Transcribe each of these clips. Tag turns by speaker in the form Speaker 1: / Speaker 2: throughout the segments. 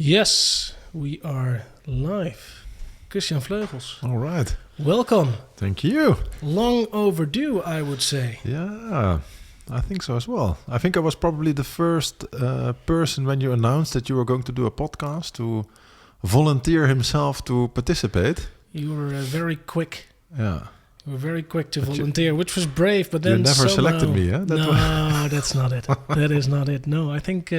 Speaker 1: Yes, we are live. Kristian Vleugels,
Speaker 2: All right.
Speaker 1: welcome.
Speaker 2: Thank you.
Speaker 1: Long overdue, I would say.
Speaker 2: Yeah, I think so as well. I think I was probably the first person when you announced that you were going to do a podcast to volunteer himself to participate.
Speaker 1: You were very quick.
Speaker 2: Yeah.
Speaker 1: You were very quick to
Speaker 2: But
Speaker 1: volunteer, which was brave, but then
Speaker 2: you never
Speaker 1: somehow...
Speaker 2: selected me, huh?
Speaker 1: No, that's not it. That is not it. No, I think...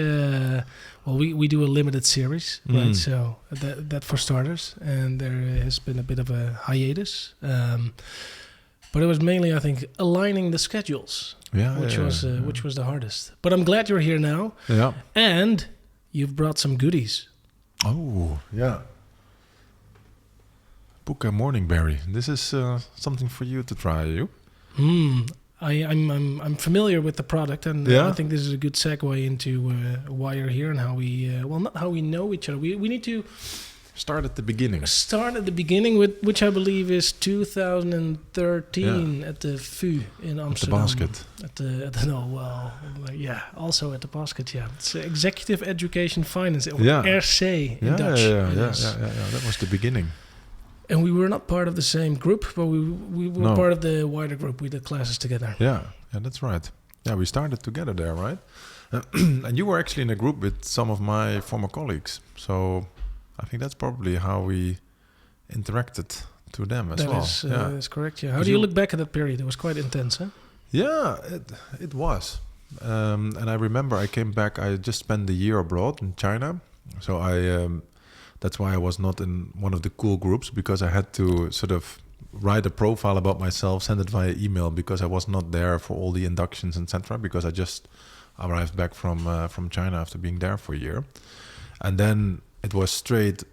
Speaker 1: we do a limited series, right? So that for starters. And there has been a bit of a hiatus. But it was mainly, I think, aligning the schedules, which was the hardest. But I'm glad you're here now.
Speaker 2: Yeah.
Speaker 1: And you've brought some goodies.
Speaker 2: Oh, yeah. Puka Morning Berry. This is something for you to try, you.
Speaker 1: I'm familiar with the product, and
Speaker 2: Yeah?
Speaker 1: I think this is a good segue into why you're here and how we not how we know each other. We need to
Speaker 2: Start at the beginning.
Speaker 1: start at the beginning with which I believe is 2013 at the VU in Amsterdam.
Speaker 2: basket.
Speaker 1: Also at the basket. Yeah, it's Executive Education Finance, or
Speaker 2: Yeah.
Speaker 1: RC in Dutch.
Speaker 2: Yeah.
Speaker 1: It is.
Speaker 2: That was the beginning.
Speaker 1: And we were not part of the same group, but we were
Speaker 2: No.
Speaker 1: part of the wider group. We did classes together.
Speaker 2: Yeah, that's right. Yeah, we started together there, right? And you were actually in a group with some of my former colleagues. So I think that's probably how we interacted to them as well.
Speaker 1: That is correct. Yeah. How
Speaker 2: 'Cause
Speaker 1: do you
Speaker 2: you-
Speaker 1: look back at that period? It was quite intense, huh?
Speaker 2: Yeah, it was. And I remember I came back, I just spent a year abroad in China. So that's why I was not in one of the cool groups, because I had to sort of write a profile about myself, send it via email, because I was not there for all the inductions, etc. Because I just arrived back from China after being there for a year, and then it was straight,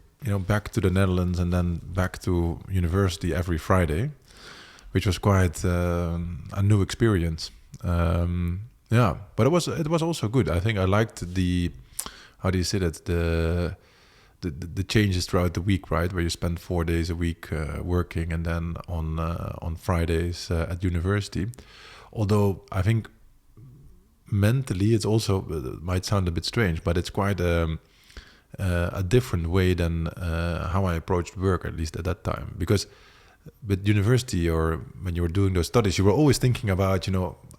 Speaker 2: back to the Netherlands and then back to university every Friday, which was quite a new experience. But it was also good. I think I liked the, how do you say that, the changes throughout the week, right? Where you spend 4 days a week working, and then on Fridays at university. Although I think mentally it's also, it might sound a bit strange, but it's quite a different way than how I approached work, at least at that time. Because with university, or when you were doing those studies, you were always thinking about,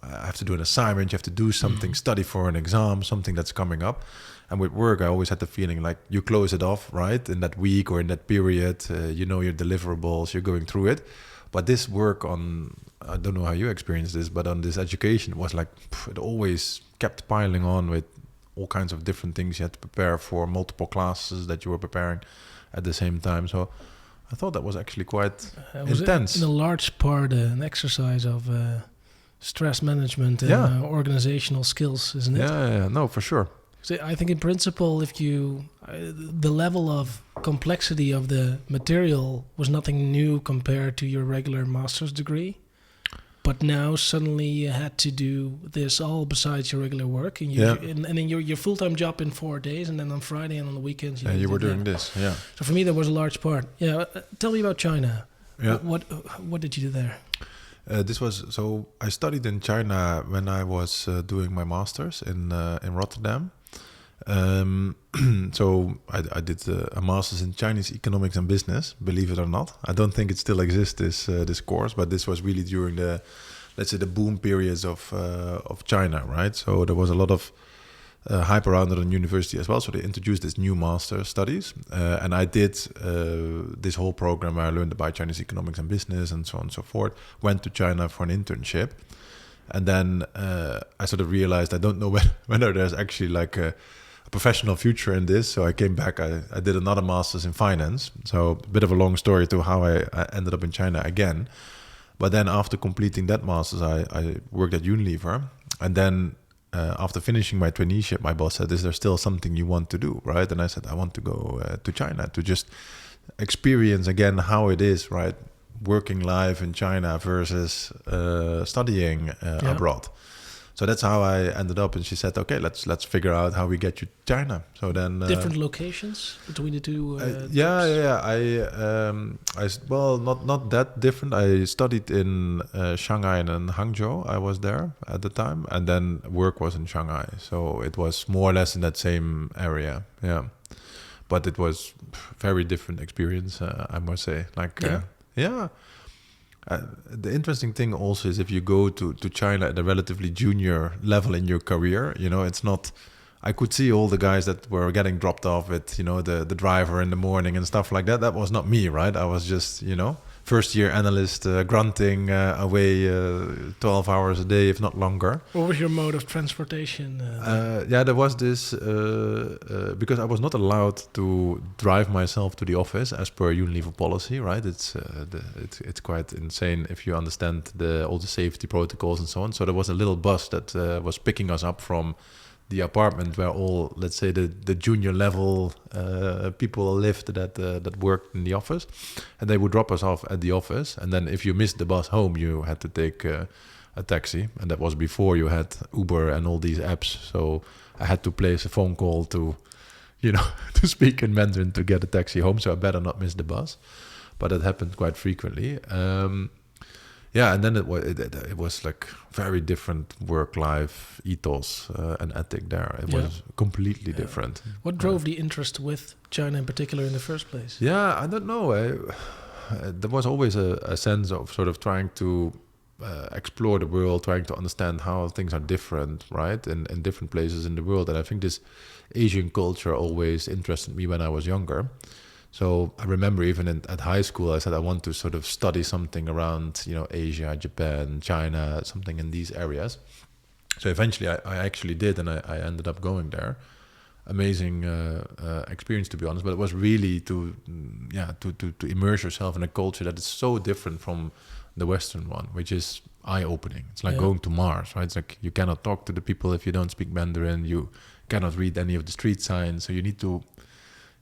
Speaker 2: I have to do an assignment, you have to do something, study for an exam, something that's coming up. And with work, I always had the feeling like you close it off, right? In that week or in that period, your deliverables, you're going through it. But this work on, I don't know how you experienced this, but on this education, it was like, it always kept piling on with all kinds of different things you had to prepare for, multiple classes that you were preparing at the same time. So I thought that was actually quite intense.
Speaker 1: In a large part, an exercise of stress management and organizational skills, isn't it?
Speaker 2: Yeah, no, for sure.
Speaker 1: So I think in principle, if the level of complexity of the material was nothing new compared to your regular master's degree. But now suddenly you had to do this all besides your regular work, and then your full-time job in 4 days, and then on Friday and on the weekends.
Speaker 2: You were doing this. Yeah.
Speaker 1: So for me, that was a large part. Yeah. Tell me about China.
Speaker 2: Yeah.
Speaker 1: What did you do there?
Speaker 2: I studied in China when I was doing my master's in Rotterdam. So I did a master's in Chinese economics and business, believe it or not. I don't think it still exists, this course, but this was really during the, let's say, the boom periods of China, right? So there was a lot of hype around it on university as well. So they introduced this new master studies, and I did this whole program where I learned about Chinese economics and business and so on and so forth. Went to China for an internship, and then I sort of realized I don't know whether there's actually like a professional future in this. So I came back, I did another master's in finance. So a bit of a long story to how I ended up in China again. But then after completing that master's, I worked at Unilever. And then after finishing my traineeship, my boss said, is there still something you want to do, right? And I said, I want to go to China to just experience again how it is, right? Working life in China versus studying abroad. So that's how I ended up. And she said, "Okay, let's figure out how we get you to China." So then
Speaker 1: different locations between the two.
Speaker 2: Not that different. I studied in Shanghai and in Hangzhou. I was there at the time, and then work was in Shanghai. So it was more or less in that same area. Yeah, but it was very different experience, I must say. Like, yeah. The interesting thing also is if you go to China at a relatively junior level in your career, you know, it's not. I could see all the guys that were getting dropped off with, you know, the driver in the morning and stuff like that. That was not me, right? I was just, you know, first year analyst, grunting away 12 hours a day, if not longer.
Speaker 1: What was your mode of transportation?
Speaker 2: Yeah, there was this, because I was not allowed to drive myself to the office as per Unilever policy, right? It's quite insane if you understand all the safety protocols and so on. So there was a little bus that was picking us up from the apartment where all, let's say, the junior level people lived that worked in the office, and they would drop us off at the office. And then if you missed the bus home, you had to take a taxi, and that was before you had Uber and all these apps. So I had to place a phone call to, you know, to speak in Mandarin to get a taxi home. So I better not miss the bus, but it happened quite frequently. Yeah, and then it was like very different work-life ethos and ethic there. It was completely different.
Speaker 1: What drove the interest with China in particular in the first place?
Speaker 2: Yeah, I don't know. There was always a sense of sort of trying to explore the world, trying to understand how things are different, right, in different places in the world. And I think this Asian culture always interested me when I was younger. So I remember even at high school, I said I want to sort of study something around, you know, Asia, Japan, China, something in these areas. So eventually I actually did, and I ended up going there. Amazing experience, to be honest. But it was really to immerse yourself in a culture that is so different from the Western one, which is eye-opening. It's like going to Mars, right? It's like you cannot talk to the people if you don't speak Mandarin. You cannot read any of the street signs. So you need to...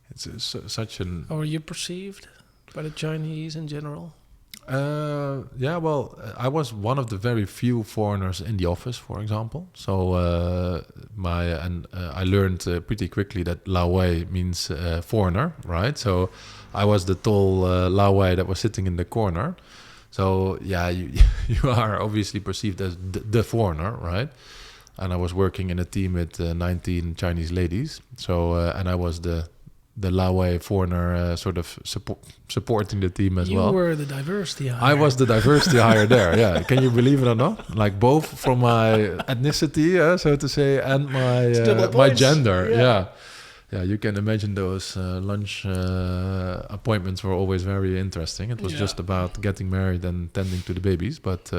Speaker 2: It's such an...
Speaker 1: How are you perceived by the Chinese in general?
Speaker 2: Yeah, well, I was one of the very few foreigners in the office, for example. So I learned pretty quickly that Lao Wei means foreigner, right? So I was the tall Lao Wei that was sitting in the corner. So yeah, you are obviously perceived as the foreigner, right? And I was working in a team with 19 Chinese ladies. So and I was the Lao Wei foreigner sort of supporting the team as well.
Speaker 1: You were the diversity hire.
Speaker 2: I was the diversity hire there, yeah. Can you believe it or not? Like both from my ethnicity, so to say, and my gender, yeah. Yeah, you can imagine those lunch appointments were always very interesting. It was just about getting married and tending to the babies. But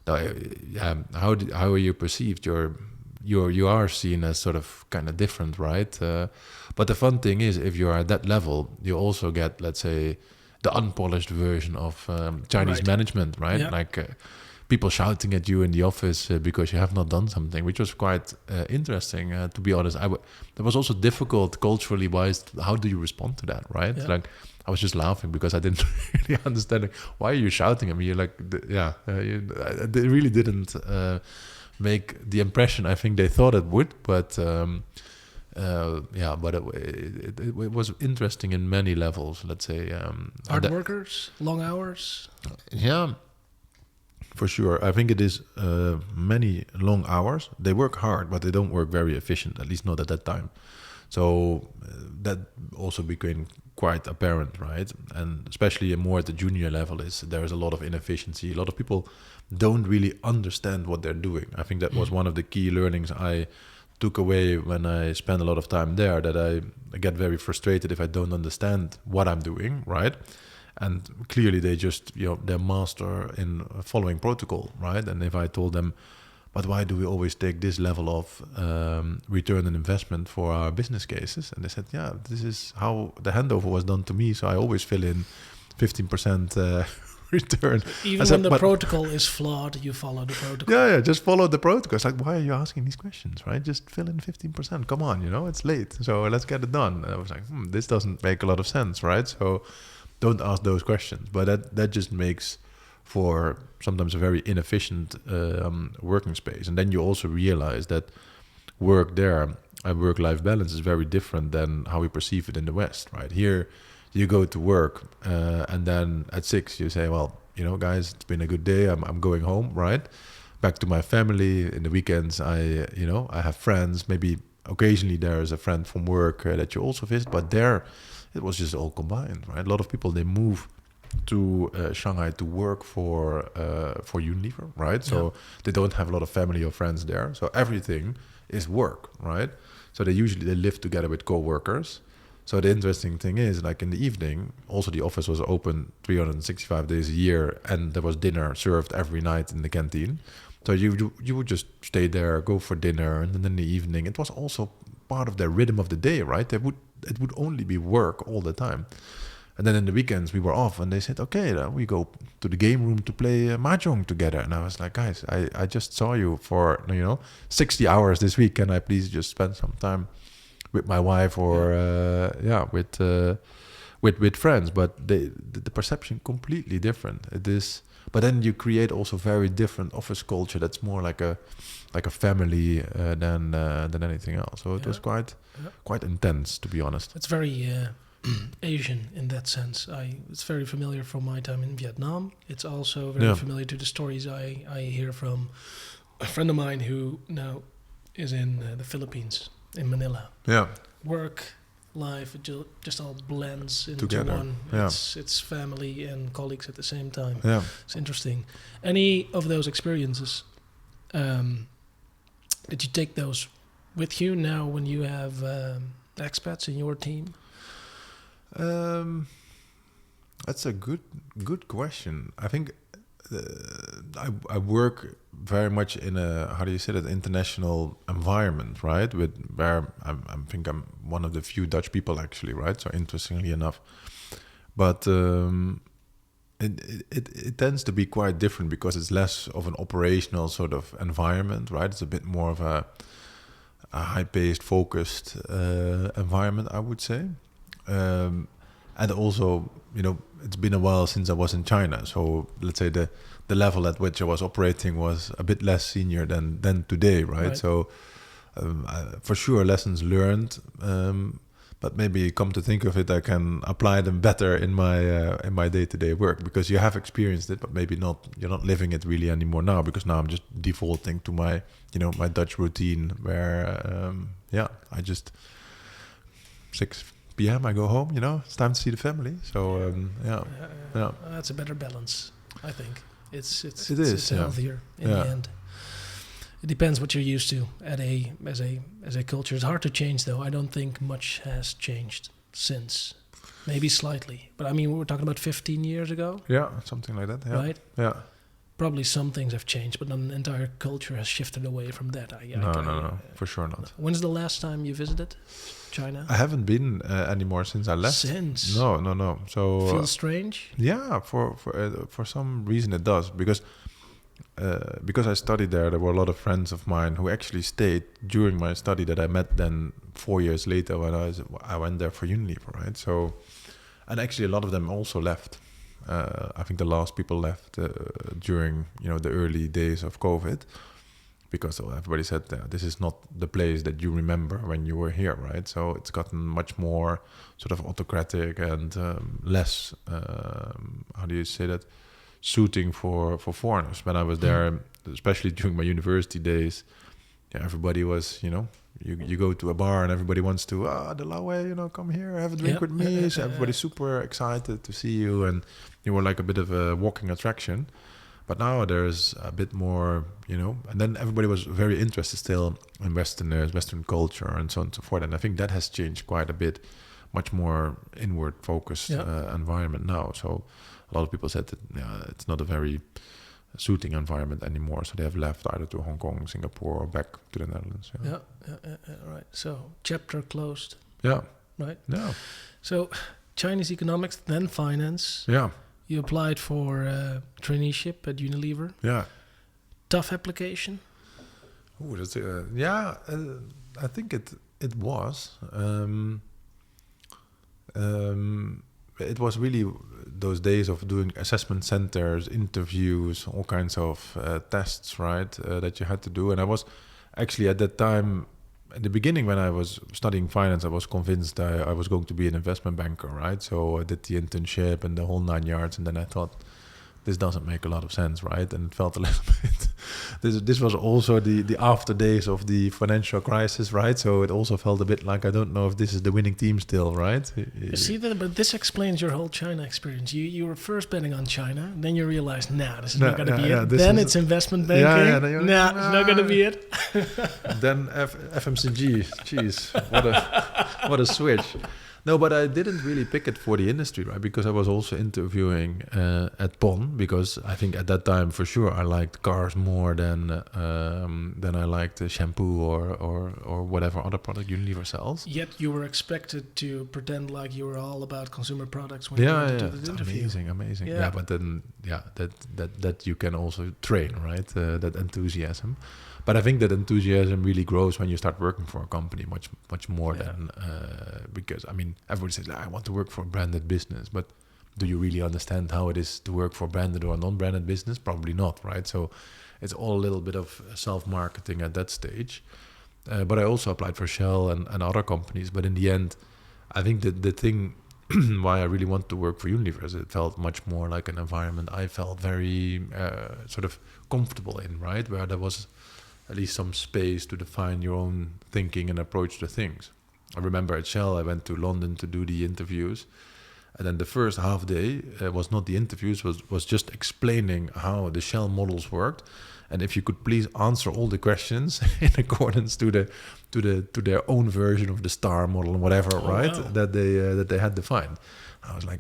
Speaker 2: how are you perceived? You are seen as sort of kind of different, right? But the fun thing is, if you are at that level, you also get, let's say, the unpolished version of Chinese management, right? Yeah. Like people shouting at you in the office because you have not done something, which was quite interesting, to be honest. That was also difficult culturally wise. How do you respond to that, right? Yeah. Like I was just laughing because I didn't really understand. Like, why are you shouting at me? You're like, they really didn't make the impression I think they thought it would, but but it was interesting in many levels, let's say.
Speaker 1: Hard workers, long hours?
Speaker 2: Yeah, for sure. I think it is many long hours. They work hard, but they don't work very efficient, at least not at that time. So that also became quite apparent, right? And especially more at the junior level, there is a lot of inefficiency. A lot of people don't really understand what they're doing. I think that was one of the key learnings I took away when I spent a lot of time there, that I get very frustrated if I don't understand what I'm doing, right? And clearly they just, they're master in following protocol, right? And if I told them, but why do we always take this level of return on investment for our business cases? And they said, yeah, this is how the handover was done to me. So I always fill in 15% return.
Speaker 1: Even when the protocol is flawed, you follow the protocol.
Speaker 2: Yeah, just follow the protocol. It's like, why are you asking these questions, right? Just fill in 15%. Come on, it's late. So let's get it done. And I was like, this doesn't make a lot of sense, right? So don't ask those questions. But that just makes for sometimes a very inefficient working space. And then you also realize that work there and work-life balance is very different than how we perceive it in the West, right? Here, you go to work and then at 6 you say, well, guys, it's been a good day. I'm going home, right? Back to my family. In the weekends, I have friends. Maybe occasionally there is a friend from work that you also visit, but there it was just all combined, right? A lot of people, they move to Shanghai to work for Unilever, right? So they don't have a lot of family or friends there. So everything is work, right? So they live together with co-workers. So the interesting thing is, like in the evening, also the office was open 365 days a year, and there was dinner served every night in the canteen. So you would just stay there, go for dinner, and then in the evening, it was also part of the rhythm of the day, right? It would only be work all the time. And then in the weekends we were off, and they said, okay, we go to the game room to play mahjong together. And I was like, guys, I just saw you for 60 hours this week. Can I please just spend some time with my wife or with friends? But the perception completely different. It is, but then you create also very different office culture. That's more like a family than anything else. So it was quite intense, to be honest.
Speaker 1: It's very Asian in that sense. It's very familiar from my time in Vietnam. It's also very familiar to the stories I hear from a friend of mine who now is in the Philippines, in Manila.
Speaker 2: Yeah.
Speaker 1: Work, life, it just all blends into
Speaker 2: Together.
Speaker 1: one.
Speaker 2: Yeah.
Speaker 1: It's family and colleagues at the same time.
Speaker 2: Yeah.
Speaker 1: It's interesting. Any of those experiences, did you take those with you now when you have expats in your team?
Speaker 2: That's a good question. I think I work very much in a, how do you say that, international environment, right? Where I think I'm one of the few Dutch people actually, right? So interestingly enough, but it tends to be quite different because it's less of an operational sort of environment, right? It's a bit more of a high-paced, focused environment, I would say. And also, it's been a while since I was in China. So let's say the level at which I was operating was a bit less senior than today, right? So for sure, lessons learned. But maybe come to think of it, I can apply them better in my day-to-day work, because you have experienced it, but maybe you're not living it really anymore now, because now I'm just defaulting to my my Dutch routine where I just 6 p.m. I go home, it's time to see the family. So
Speaker 1: That's a better balance, I think. It's
Speaker 2: is
Speaker 1: healthier in the end. It depends what you're used to as a culture. It's hard to change, though. I don't think much has changed since. Maybe slightly, but I mean, we were talking about 15 years ago.
Speaker 2: Yeah, something like that. Yeah.
Speaker 1: Right?
Speaker 2: Yeah.
Speaker 1: Probably some things have changed, but an entire culture has shifted away from that.
Speaker 2: No, for sure not.
Speaker 1: When's the last time you visited China?
Speaker 2: I haven't been anymore since I left.
Speaker 1: Since?
Speaker 2: No. So
Speaker 1: feels strange.
Speaker 2: Yeah, for some reason it does, because I studied there. There were a lot of friends of mine who actually stayed during my study that I met then 4 years later when I went there for Unilever, right? So, and actually a lot of them also left. I think the last people left during the early days of COVID, because everybody said this is not the place that you remember when you were here, right? So it's gotten much more sort of autocratic and less, how do you say that, suiting for foreigners. When I was there, especially during my university days, everybody was, you go to a bar and everybody wants to, De Lauwe, come here, have a drink with me. So everybody's super excited to see you, and you were like a bit of a walking attraction. But now there's a bit more, and then everybody was very interested still in Westerners, Western culture, and so on and so forth. And I think that has changed quite a bit, much more inward focused environment now. So a lot of people said that it's not a very suiting environment anymore, so they have left either to Hong Kong, Singapore, or back to the Netherlands.
Speaker 1: Yeah, right. So chapter closed.
Speaker 2: Yeah.
Speaker 1: Right.
Speaker 2: Yeah.
Speaker 1: So Chinese economics, then finance.
Speaker 2: Yeah.
Speaker 1: You applied for a traineeship at Unilever.
Speaker 2: Yeah.
Speaker 1: Tough application.
Speaker 2: Oh, that's I think it was. It was really those days of doing assessment centers, interviews, all kinds of tests, right, that you had to do. And I was actually at that time, at the beginning when I was studying finance, I was convinced I was going to be an investment banker, right? So I did the internship and the whole 9 yards. And then I thought, this doesn't make a lot of sense, right? And it felt a little bit this was also the after days of the financial crisis, right? So it also felt a bit like, I don't know if this is the winning team still, right?
Speaker 1: See that, but this explains your whole China experience. You were first betting on China, then you realized, nah, this is not going to be it. Then it's investment banking. Nah, it's not going to be it.
Speaker 2: Then FMCG, jeez, what a switch. No, but I didn't really pick it for the industry, right? Because I was also interviewing at Bonn, because I think at that time, for sure, I liked cars more than I liked shampoo or whatever other product Unilever sells.
Speaker 1: Yet you were expected to pretend like you were all about consumer products when you went to the interview.
Speaker 2: Amazing. Yeah, but then that you can also train, right? That enthusiasm. But I think that enthusiasm really grows when you start working for a company much more than because, I mean, everybody says, I want to work for a branded business, but do you really understand how it is to work for a branded or a non-branded business? Probably not, right? So it's all a little bit of self-marketing at that stage. But I also applied for Shell and other companies. But in the end, I think that the thing why I really want to work for Unilever is it felt much more like an environment I felt very sort of comfortable in, right? Where there was at least some space to define your own thinking and approach to things. I remember at Shell, I went to London to do the interviews. And then the first half day was not the interviews, was just explaining how the Shell models worked. And if you could please answer all the questions in accordance to their own version of the STAR model and whatever, right? Wow. That they had defined. I was like,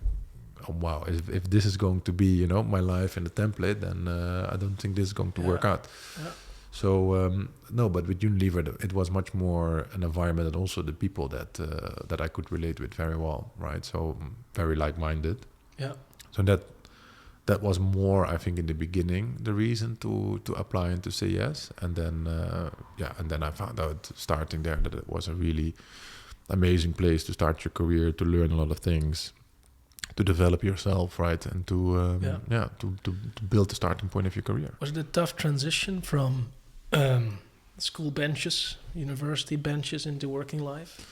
Speaker 2: oh, wow, if this is going to be, my life in the template, then I don't think this is going to work out. Yeah. So no, but with Unilever, it was much more an environment and also the people that I could relate with very well, right? So very like-minded. Yeah. So that was more, I think, in the beginning, the reason to apply and to say yes. And then and then I found out starting there that it was a really amazing place to start your career, to learn a lot of things, to develop yourself, right, and to build the starting point of your career.
Speaker 1: Was it a tough transition from school benches, university benches into working life?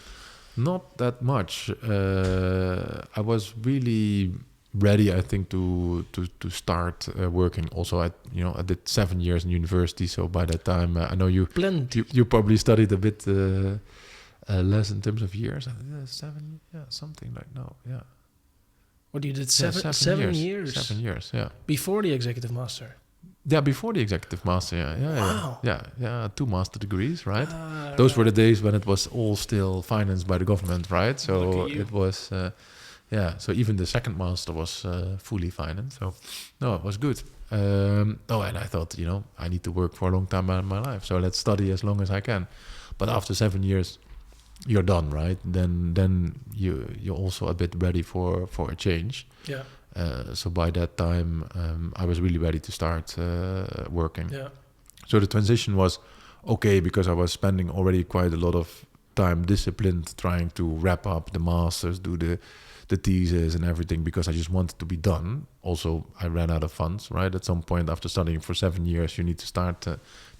Speaker 2: Not that much. I was really ready, I think, to start working. Also, I did 7 years in university, so by that time, I know you probably studied a bit less in terms of years. 7, something like
Speaker 1: What you did 7 years?
Speaker 2: 7 years, yeah.
Speaker 1: Before the executive master.
Speaker 2: Yeah, before the executive master,
Speaker 1: Wow.
Speaker 2: Yeah, 2 master degrees, right? Those were the days when it was all still financed by the government, right? So it was, so even the second master was fully financed. So, no, it was good. And I thought, I need to work for a long time in my life, so let's study as long as I can. But after 7 years, you're done, right? Then you're also a bit ready for a change. Yeah. So by that time, I was really ready to start working. Yeah. So the transition was okay because I was spending already quite a lot of time disciplined trying to wrap up the masters, do the thesis and everything because I just wanted to be done. Also, I ran out of funds, right? At some point after studying for 7 years, you need to start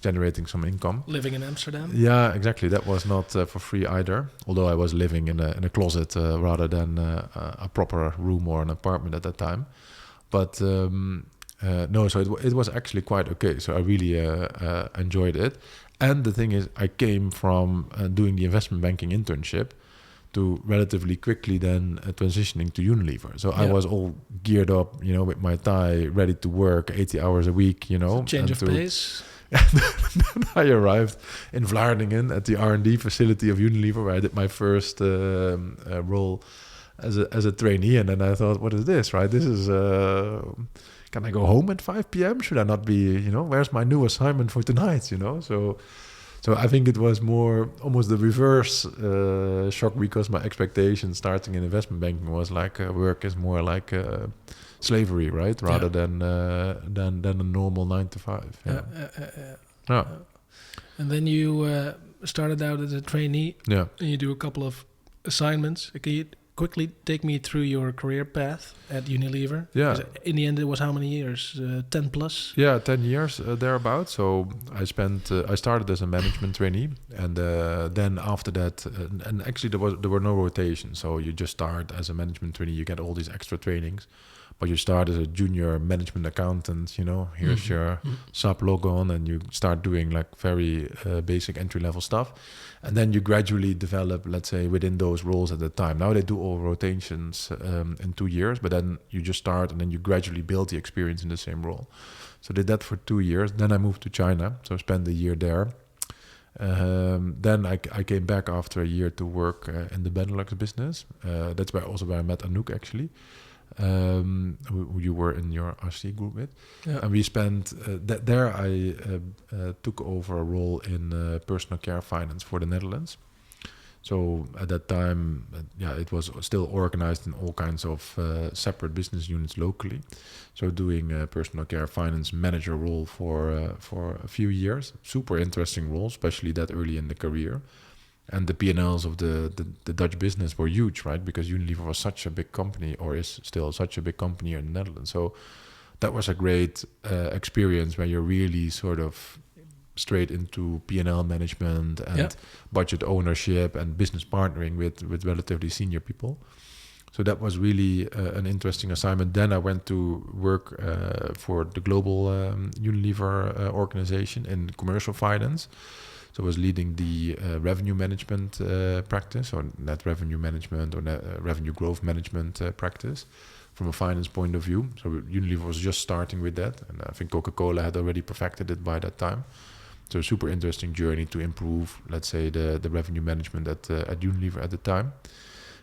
Speaker 2: generating some income.
Speaker 1: Living in Amsterdam?
Speaker 2: Yeah, exactly. That was not for free either. Although I was living in a closet rather than a proper room or an apartment at that time. But no, so it was actually quite okay. So I really enjoyed it. And the thing is, I came from doing the investment banking internship to relatively quickly then transitioning to Unilever. So I was all geared up, with my tie, ready to work 80 hours a week,
Speaker 1: Change of pace.
Speaker 2: I arrived in Vlaardingen at the R&D facility of Unilever, where I did my first role as a trainee. And then I thought, what is this, right? This is... can I go home at 5 p.m.? Should I not be, where's my new assignment for tonight, So I think it was more almost the reverse shock because my expectation starting in investment banking was like work is more like slavery, right? Rather than a normal 9 to 5. Yeah.
Speaker 1: And then you started out as a trainee.
Speaker 2: Yeah.
Speaker 1: And you do a couple of assignments. Can you quickly take me through your career path at Unilever?
Speaker 2: Yeah.
Speaker 1: 'Cause in the end, it was how many years? 10 plus?
Speaker 2: Yeah, 10 years thereabouts. So I started as a management trainee, and then after that, and actually there were no rotations. So you just start as a management trainee, you get all these extra trainings, but you start as a junior management accountant. Here's your SAP logon, and you start doing like very basic entry level stuff, and then you gradually develop, let's say, within those roles at the time. Now they do all rotations in 2 years, but then you just start and then you gradually build the experience in the same role. So I did that for 2 years. Then I moved to China, so I spent a year there. Then I came back after a year to work in the Benelux business. That's where I met Anouk, actually, who you were in your RC group with.
Speaker 1: Yeah.
Speaker 2: And we spent there. I took over a role in personal care finance for the Netherlands. So at that time, it was still organized in all kinds of separate business units locally. So doing a personal care finance manager role for a few years. Super interesting role, especially that early in the career. And the P&Ls of the Dutch business were huge, right? Because Unilever was such a big company, or is still such a big company here in the Netherlands. So that was a great experience where you're really sort of straight into P&L management and budget ownership and business partnering with relatively senior people. So that was really an interesting assignment. Then I went to work for the global Unilever organization in commercial finance. So I was leading the revenue management practice, or net revenue management, or revenue growth management practice from a finance point of view. So Unilever was just starting with that, and I think Coca-Cola had already perfected it by that time. So a super interesting journey to improve, let's say, the revenue management at Unilever at the time.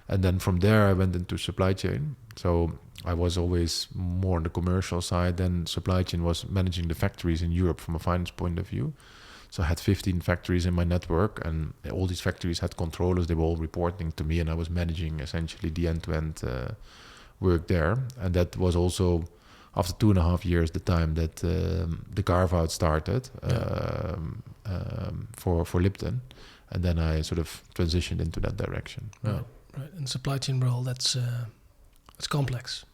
Speaker 2: And then from there, I went into supply chain. So I was always more on the commercial side. Then supply chain was managing the factories in Europe from a finance point of view. So I had 15 factories in my network, and all these factories had controllers. They were all reporting to me, and I was managing essentially the end-to-end work there. And that was also, after 2.5 years, the time that the carve-out started for Lipton. And then I sort of transitioned into that direction.
Speaker 1: Right. And supply chain role, it's complex.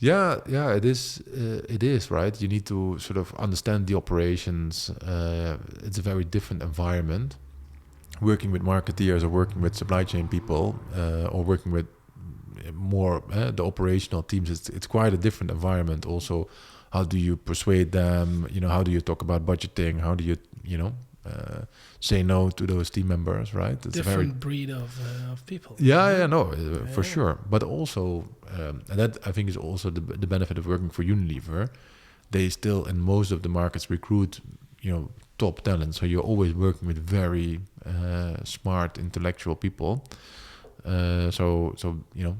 Speaker 2: Yeah, it is. It is, right. You need to sort of understand the operations. It's a very different environment. Working with marketeers, or working with supply chain people, or working with more the operational teams. It's quite a different environment. Also, how do you persuade them? How do you talk about budgeting? How do you say no to those team members? Right. It's
Speaker 1: different
Speaker 2: a very
Speaker 1: breed of people.
Speaker 2: For sure. But also, and that I think is also the benefit of working for Unilever. They still, in most of the markets, recruit top talent. So you're always working with very smart, intellectual people. So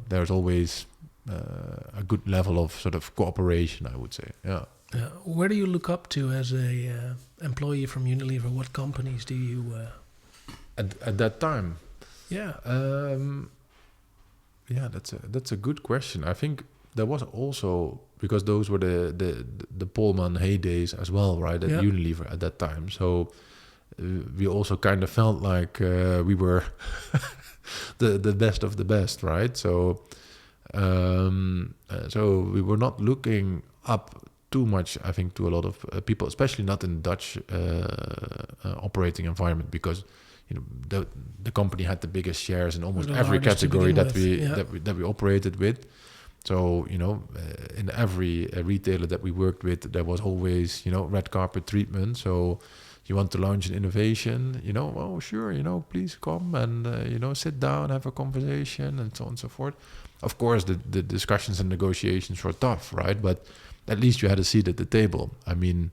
Speaker 2: there's always a good level of sort of cooperation, I would say. Yeah.
Speaker 1: Where do you look up to as a employee from Unilever? What companies do you?
Speaker 2: At that time.
Speaker 1: Yeah.
Speaker 2: That's a good question. I think there was also, because those were the Polman heydays as well, right? At Unilever at that time. So we also kind of felt like we were the best of the best, right? So so we were not looking up too much, I think, to a lot of people, especially not in Dutch operating environment, because the company had the biggest shares in almost every category that we operated with. So in every retailer that we worked with, there was always red carpet treatment. So you want to launch an innovation, oh sure, please come and sit down, have a conversation, and so on and so forth. Of course, the discussions and negotiations were tough, right? But at least you had a seat at the table. I mean,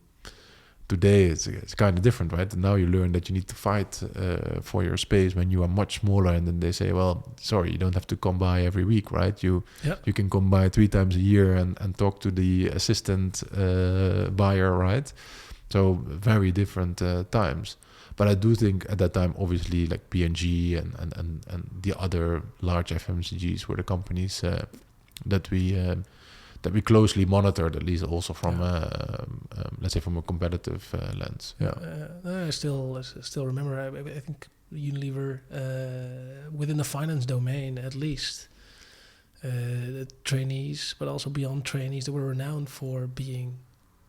Speaker 2: today it's kind of different, right? And now you learn that you need to fight for your space when you are much smaller, and then they say, well, sorry, you don't have to come by every week, right? You can come by 3 times a year and talk to the assistant buyer, right? So very different times. But I do think at that time, obviously, like P&G and the other large FMCGs were the companies that we closely monitored, at least also from let's say from a competitive lens.
Speaker 1: I still remember. I think Unilever, within the finance domain at least, the trainees, but also beyond trainees, they were renowned for being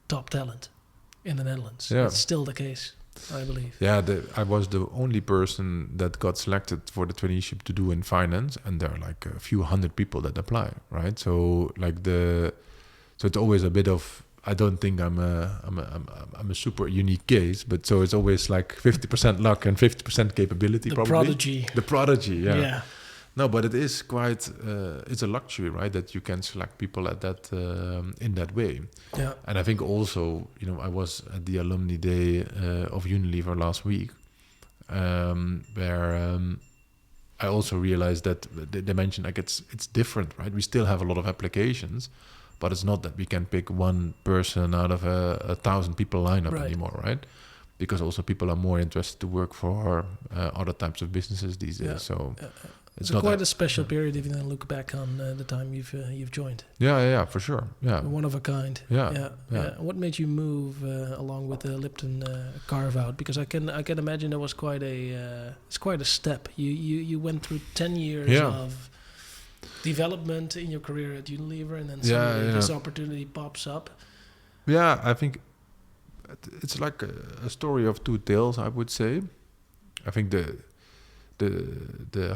Speaker 1: top talent in the Netherlands.
Speaker 2: Yeah.
Speaker 1: That's still the case, I believe.
Speaker 2: Yeah, I was the only person that got selected for the traineeship to do in finance, and there are like a few hundred people that apply, right? So so it's always a bit of, I don't think I'm a super unique case, but so it's always like 50% luck and 50% capability.
Speaker 1: The
Speaker 2: probably
Speaker 1: prodigy.
Speaker 2: The prodigy, yeah.
Speaker 1: Yeah.
Speaker 2: No, but it is quite. It's a luxury, right? That you can select people at that in that way.
Speaker 1: Yeah.
Speaker 2: And I think also, I was at the alumni day of Unilever last week, where I also realized that they mentioned like it's different, right? We still have a lot of applications, but it's not that we can pick one person out of a 1,000 people lineup
Speaker 1: Right.
Speaker 2: anymore, right? Because also people are more interested to work for other types of businesses these days.
Speaker 1: Yeah.
Speaker 2: So
Speaker 1: It's
Speaker 2: not
Speaker 1: quite
Speaker 2: that-
Speaker 1: a special period if you then look back on the time you've joined.
Speaker 2: yeah, for sure. Yeah.
Speaker 1: One of a kind.
Speaker 2: Yeah.
Speaker 1: What made you move along with the Lipton carve out? Because I can imagine that was quite a step. You went through 10 years
Speaker 2: Yeah.
Speaker 1: of development in your career at Unilever, and then
Speaker 2: Yeah,
Speaker 1: suddenly
Speaker 2: yeah.
Speaker 1: this opportunity pops up.
Speaker 2: Yeah, I think it's like a story of two tales, I would say. I think the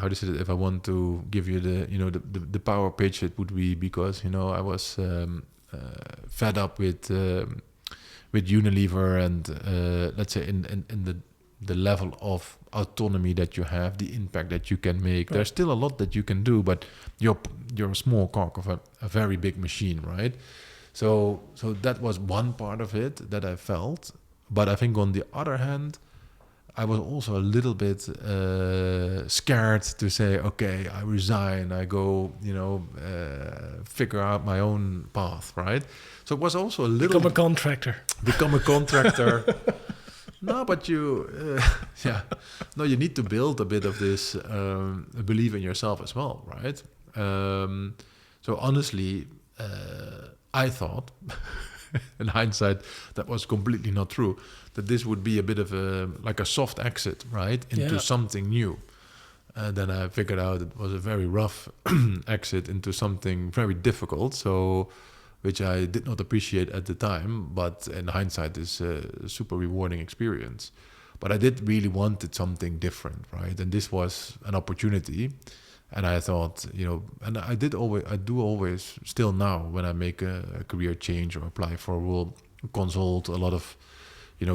Speaker 2: how to say it, if I want to give you the power pitch, it would be because I was fed up with Unilever and let's say in the level of autonomy that you have, the impact that you can make.
Speaker 1: Right.
Speaker 2: There's still a lot that you can do, but you're a small cog of a very big machine, right? So that was one part of it that I felt. But I think on the other hand, I was also a little bit scared to say, okay, I resign, I go, figure out my own path, right? So it was also a little...
Speaker 1: Become a contractor.
Speaker 2: Become a contractor. No, but you need to build a bit of this belief in yourself as well, right? So honestly, I thought, in hindsight, that was completely not true, that this would be a bit of a soft exit, right, into something new. And then I figured out it was a very rough exit into something very difficult, so which I did not appreciate at the time, but in hindsight is a super rewarding experience. But I did really wanted something different, right? And this was an opportunity. And I thought, and I do always, still now, when I make a career change or apply for a role, consult a lot of,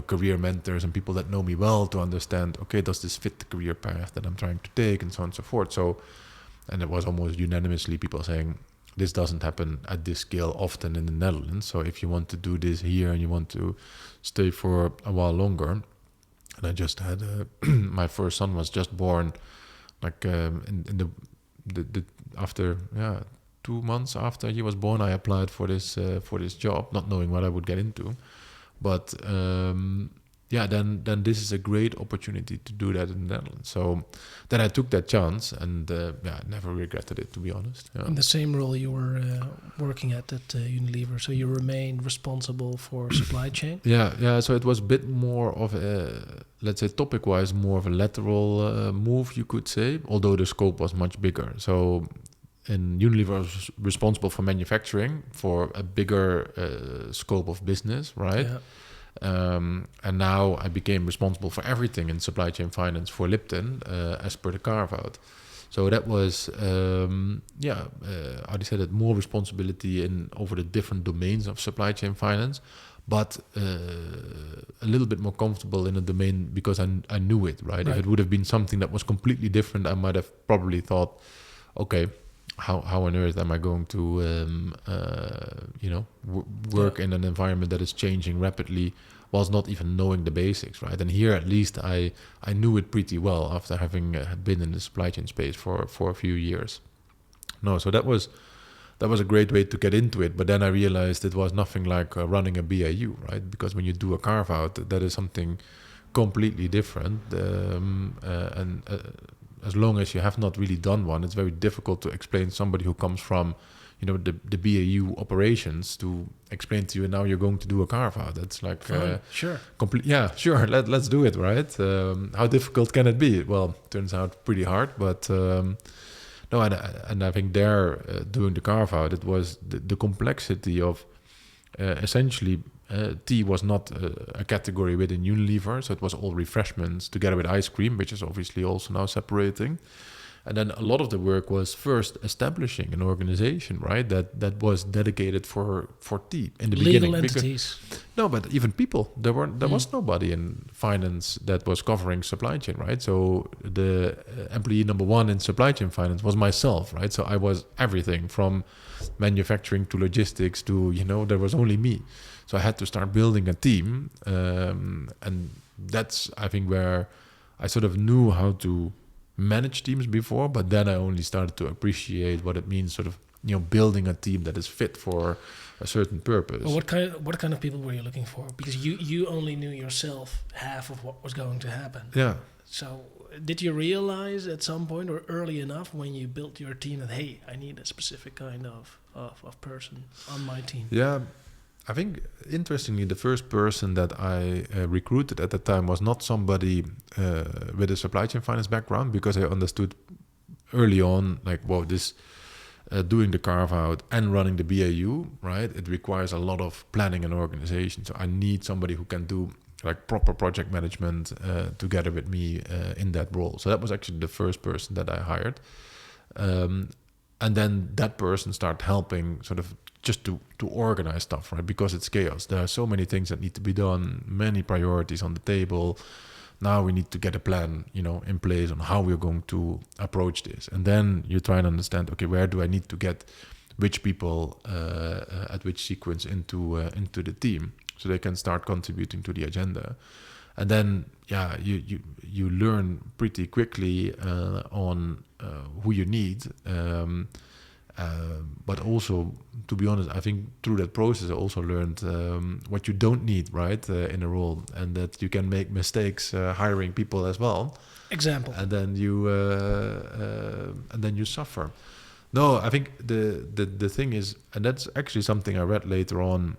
Speaker 2: career mentors and people that know me well to understand, okay, does this fit the career path that I'm trying to take, and so on and so forth. So, and it was almost unanimously people saying, this doesn't happen at this scale often in the Netherlands. So if you want to do this here and you want to stay for a while longer, and I just had my first son was just born, like in the after 2 months after he was born, I applied for this job, not knowing what I would get into, but then this is a great opportunity to do that in the Netherlands. So then I took that chance, and I never regretted it, to be honest. Yeah.
Speaker 1: In the same role you were working at Unilever, so you remain responsible for supply chain?
Speaker 2: Yeah. So it was a bit more of a, let's say, topic-wise, more of a lateral move, you could say, although the scope was much bigger. So in Unilever, I was responsible for manufacturing, for a bigger scope of business, right?
Speaker 1: Yeah.
Speaker 2: And now I became responsible for everything in supply chain finance for Lipton, as per the carve-out. So that was, how do you say that, more responsibility over the different domains of supply chain finance, but a little bit more comfortable in a domain because I knew it, right? If it would have been something that was completely different, I might have probably thought, okay, how on earth am I going to, work in an environment that is changing rapidly whilst not even knowing the basics, right? And here, at least, I knew it pretty well after having been in the supply chain space for a few years. No, so that was a great way to get into it. But then I realized it was nothing like running a BAU, right? Because when you do a carve out, that is something completely different. As long as you have not really done one, it's very difficult to explain somebody who comes from, the BAU operations to explain to you now you're going to do a carve out. That's like
Speaker 1: Sure.
Speaker 2: complete. Yeah, sure. Let's do it. Right. How difficult can it be? Well, turns out pretty hard. But no, and I think there doing the carve out, it was the complexity of essentially. Tea was not a category within Unilever, so it was all refreshments together with ice cream, which is obviously also now separating. And then a lot of the work was first establishing an organization, right? That was dedicated for tea in the beginning.
Speaker 1: Legal entities.
Speaker 2: No, but even people. There was nobody in finance that was covering supply chain, right? So the employee number one in supply chain finance was myself, right? So I was everything from manufacturing to logistics to, there was only me. So I had to start building a team. And that's, I think, where I sort of knew how to manage teams before, but then I only started to appreciate what it means, sort of, building a team that is fit for a certain purpose.
Speaker 1: Well, what kind of people were you looking for? Because you only knew yourself half of what was going to happen.
Speaker 2: Yeah.
Speaker 1: So did you realize at some point or early enough when you built your team that, hey, I need a specific kind of person on my team?
Speaker 2: Yeah. I think, interestingly, the first person that I recruited at the time was not somebody with a supply chain finance background, because I understood early on, like, whoa, this doing the carve out and running the BAU, right? It requires a lot of planning and organization. So I need somebody who can do like proper project management together with me in that role. So that was actually the first person that I hired. And then that person started helping sort of just to organize stuff, right? Because it's chaos. There are so many things that need to be done, many priorities on the table. Now we need to get a plan, in place on how we're going to approach this. And then you try and understand, okay, where do I need to get which people at which sequence into the team, so they can start contributing to the agenda. And then, you learn pretty quickly on who you need. But also, to be honest, I think through that process, I also learned what you don't need, right, in a role, and that you can make mistakes hiring people as well.
Speaker 1: Example.
Speaker 2: And then you suffer. No, I think the thing is, and that's actually something I read later on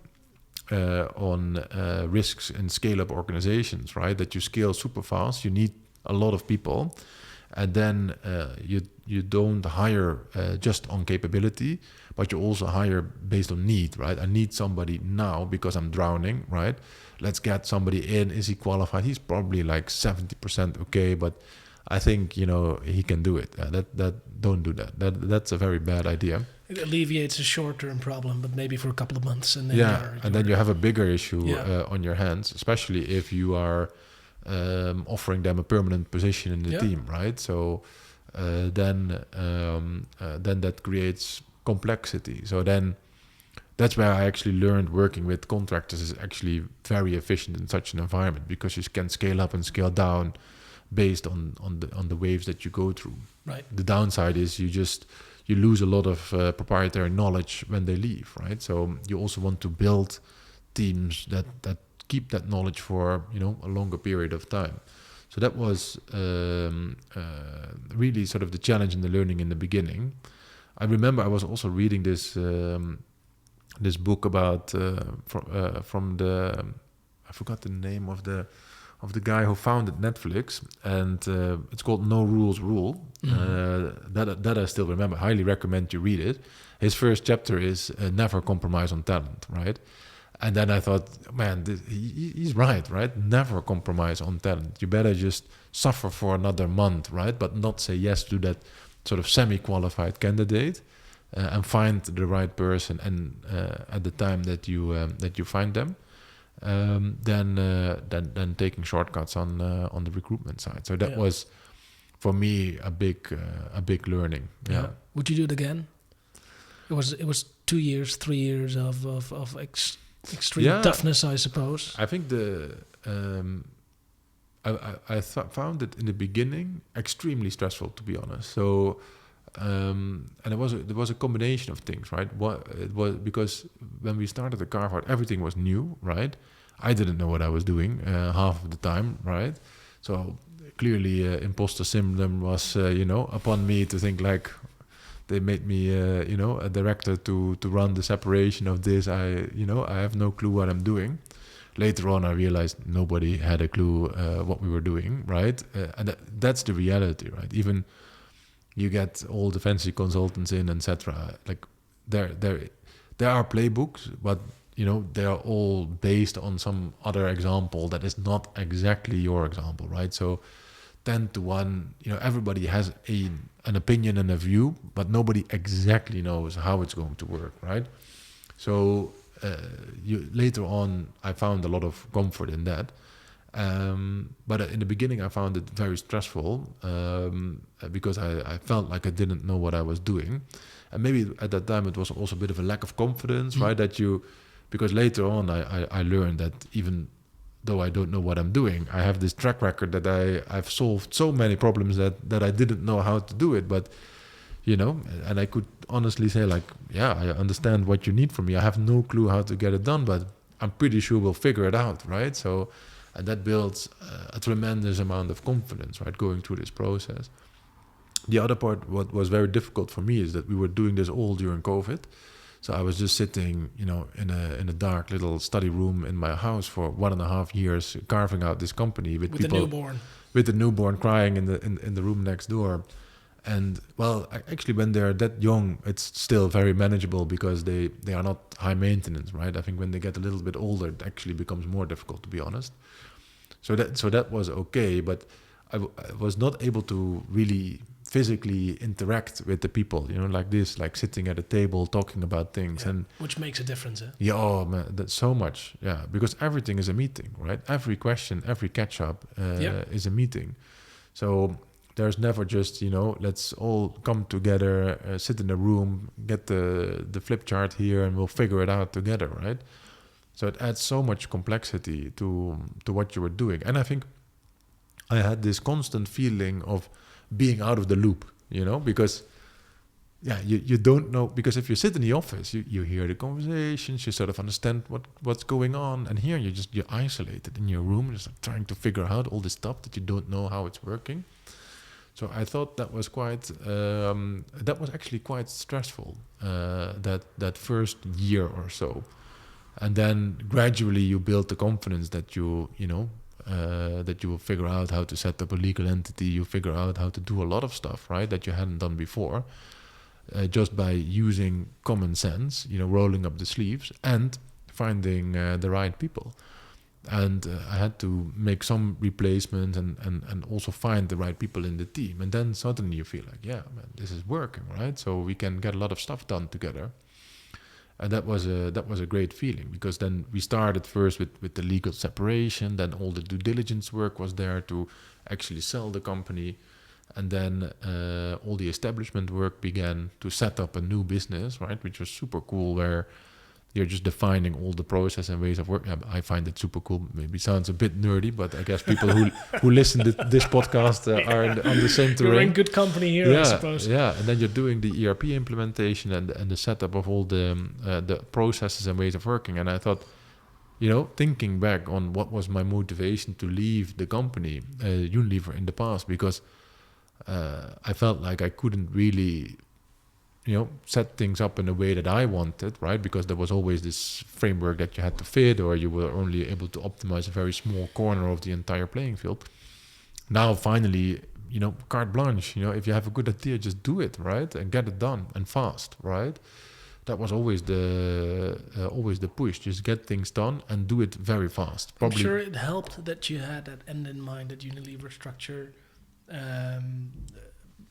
Speaker 2: risks in scale-up organizations, right? That you scale super fast, you need a lot of people, and then you don't hire just on capability, but you also hire based on need, right? I need somebody now because I'm drowning, right? Let's get somebody in. Is he qualified? He's probably like 70% okay, but I think he can do it. Don't do that. That's a very bad idea.
Speaker 1: It alleviates a short-term problem, but maybe for a couple of months, and then
Speaker 2: then you have a bigger issue
Speaker 1: Yeah.
Speaker 2: On your hands, especially if you are offering them a permanent position in the team, right? So then that creates complexity. So then that's where I actually learned working with contractors is actually very efficient in such an environment, because you can scale up and scale down based on the waves that you go through.
Speaker 1: Right.
Speaker 2: The downside is you lose a lot of proprietary knowledge when they leave, right? So you also want to build teams that keep that knowledge for a longer period of time. So that was really sort of the challenge and the learning in the beginning. I remember I was also reading this book about from the I forgot the name of the guy who founded Netflix, and it's called No Rules Rule. That I still remember. I highly recommend you read it. His first chapter is never compromise on talent, right? And then I thought, man, he's right? Never compromise on talent. You better just suffer for another month, right? But not say yes to that sort of semi-qualified candidate, and find the right person. And at the time that you find them, then taking shortcuts on the recruitment side. So that was for me a big learning. Yeah.
Speaker 1: Would you do it again? It was 2 years, 3 years of extreme toughness, I suppose.
Speaker 2: I think I found it in the beginning extremely stressful, to be honest. So and there was a combination of things, right? It was because when we started the carve out, everything was new, right? I didn't know what I was doing half of the time, right? So clearly, imposter syndrome was upon me to think like, they made me, a director to run the separation of this. I have no clue what I'm doing. Later on, I realized nobody had a clue what we were doing, right? And that's the reality, right? Even you get all the fancy consultants in, etc. Like there are playbooks, but they are all based on some other example that is not exactly your example, right? So 10 to 1, everybody has an opinion and a view, but nobody exactly knows how it's going to work, right? So later on, I found a lot of comfort in that. But in the beginning, I found it very stressful because I felt like I didn't know what I was doing. And maybe at that time, it was also a bit of a lack of confidence, right? Because later on, I learned that even though I don't know what I'm doing, I have this track record that I've solved so many problems that I didn't know how to do it. But and I could honestly say, like, yeah, I understand what you need from me. I have no clue how to get it done, but I'm pretty sure we'll figure it out, right? So, and that builds a tremendous amount of confidence, right, going through this process. The other part, what was very difficult for me, is that we were doing this all during COVID. So I was just sitting, in a dark little study room in my house for 1.5 years, carving out this company with people, with the newborn crying in the room next door. And well, actually, when they're that young, it's still very manageable because they are not high maintenance, right? I think when they get a little bit older, it actually becomes more difficult, to be honest. So that was okay, but I was not able to really physically interact with the people, like this, like sitting at a table talking about things, and
Speaker 1: which makes a difference.
Speaker 2: Yeah, oh man, that's so much. Yeah, because everything is a meeting, right? Every question, every catch up is a meeting. So there's never just, let's all come together, sit in a room, get the flip chart here, and we'll figure it out together, right? So it adds so much complexity to what you were doing. And I think I had this constant feeling of being out of the loop, because you don't know, because if you sit in the office, you hear the conversations, you sort of understand what's going on, and here you're isolated in your room, just like trying to figure out all this stuff that you don't know how it's working. So I thought that was actually quite stressful, that first year or so. And then gradually you build the confidence that you will figure out how to set up a legal entity. You figure out how to do a lot of stuff, right, that you hadn't done before, just by using common sense, rolling up the sleeves and finding the right people. And I had to make some replacements and also find the right people in the team. And then suddenly you feel like, yeah, man, this is working, right? So we can get a lot of stuff done together. And that was a great feeling, because then we started first with the legal separation, then all the due diligence work was there to actually sell the company, and then all the establishment work began to set up a new business, right, which was super cool, where you're just defining all the process and ways of work. I find it super cool. Maybe sounds a bit nerdy, but I guess people who listen to this podcast are on the same terrain.
Speaker 1: You're in good company here, I suppose.
Speaker 2: Yeah, and then you're doing the ERP implementation and the setup of all the processes and ways of working. And I thought, thinking back on what was my motivation to leave the company, Unilever, in the past, because I felt like I couldn't really set things up in a way that I wanted, right? Because there was always this framework that you had to fit, or you were only able to optimize a very small corner of the entire playing field. Now, finally, carte blanche, if you have a good idea, just do it, right? And get it done, and fast, right? That was always the push. Just get things done and do it very fast.
Speaker 1: I'm sure it helped that you had that end in mind, that Unilever structure,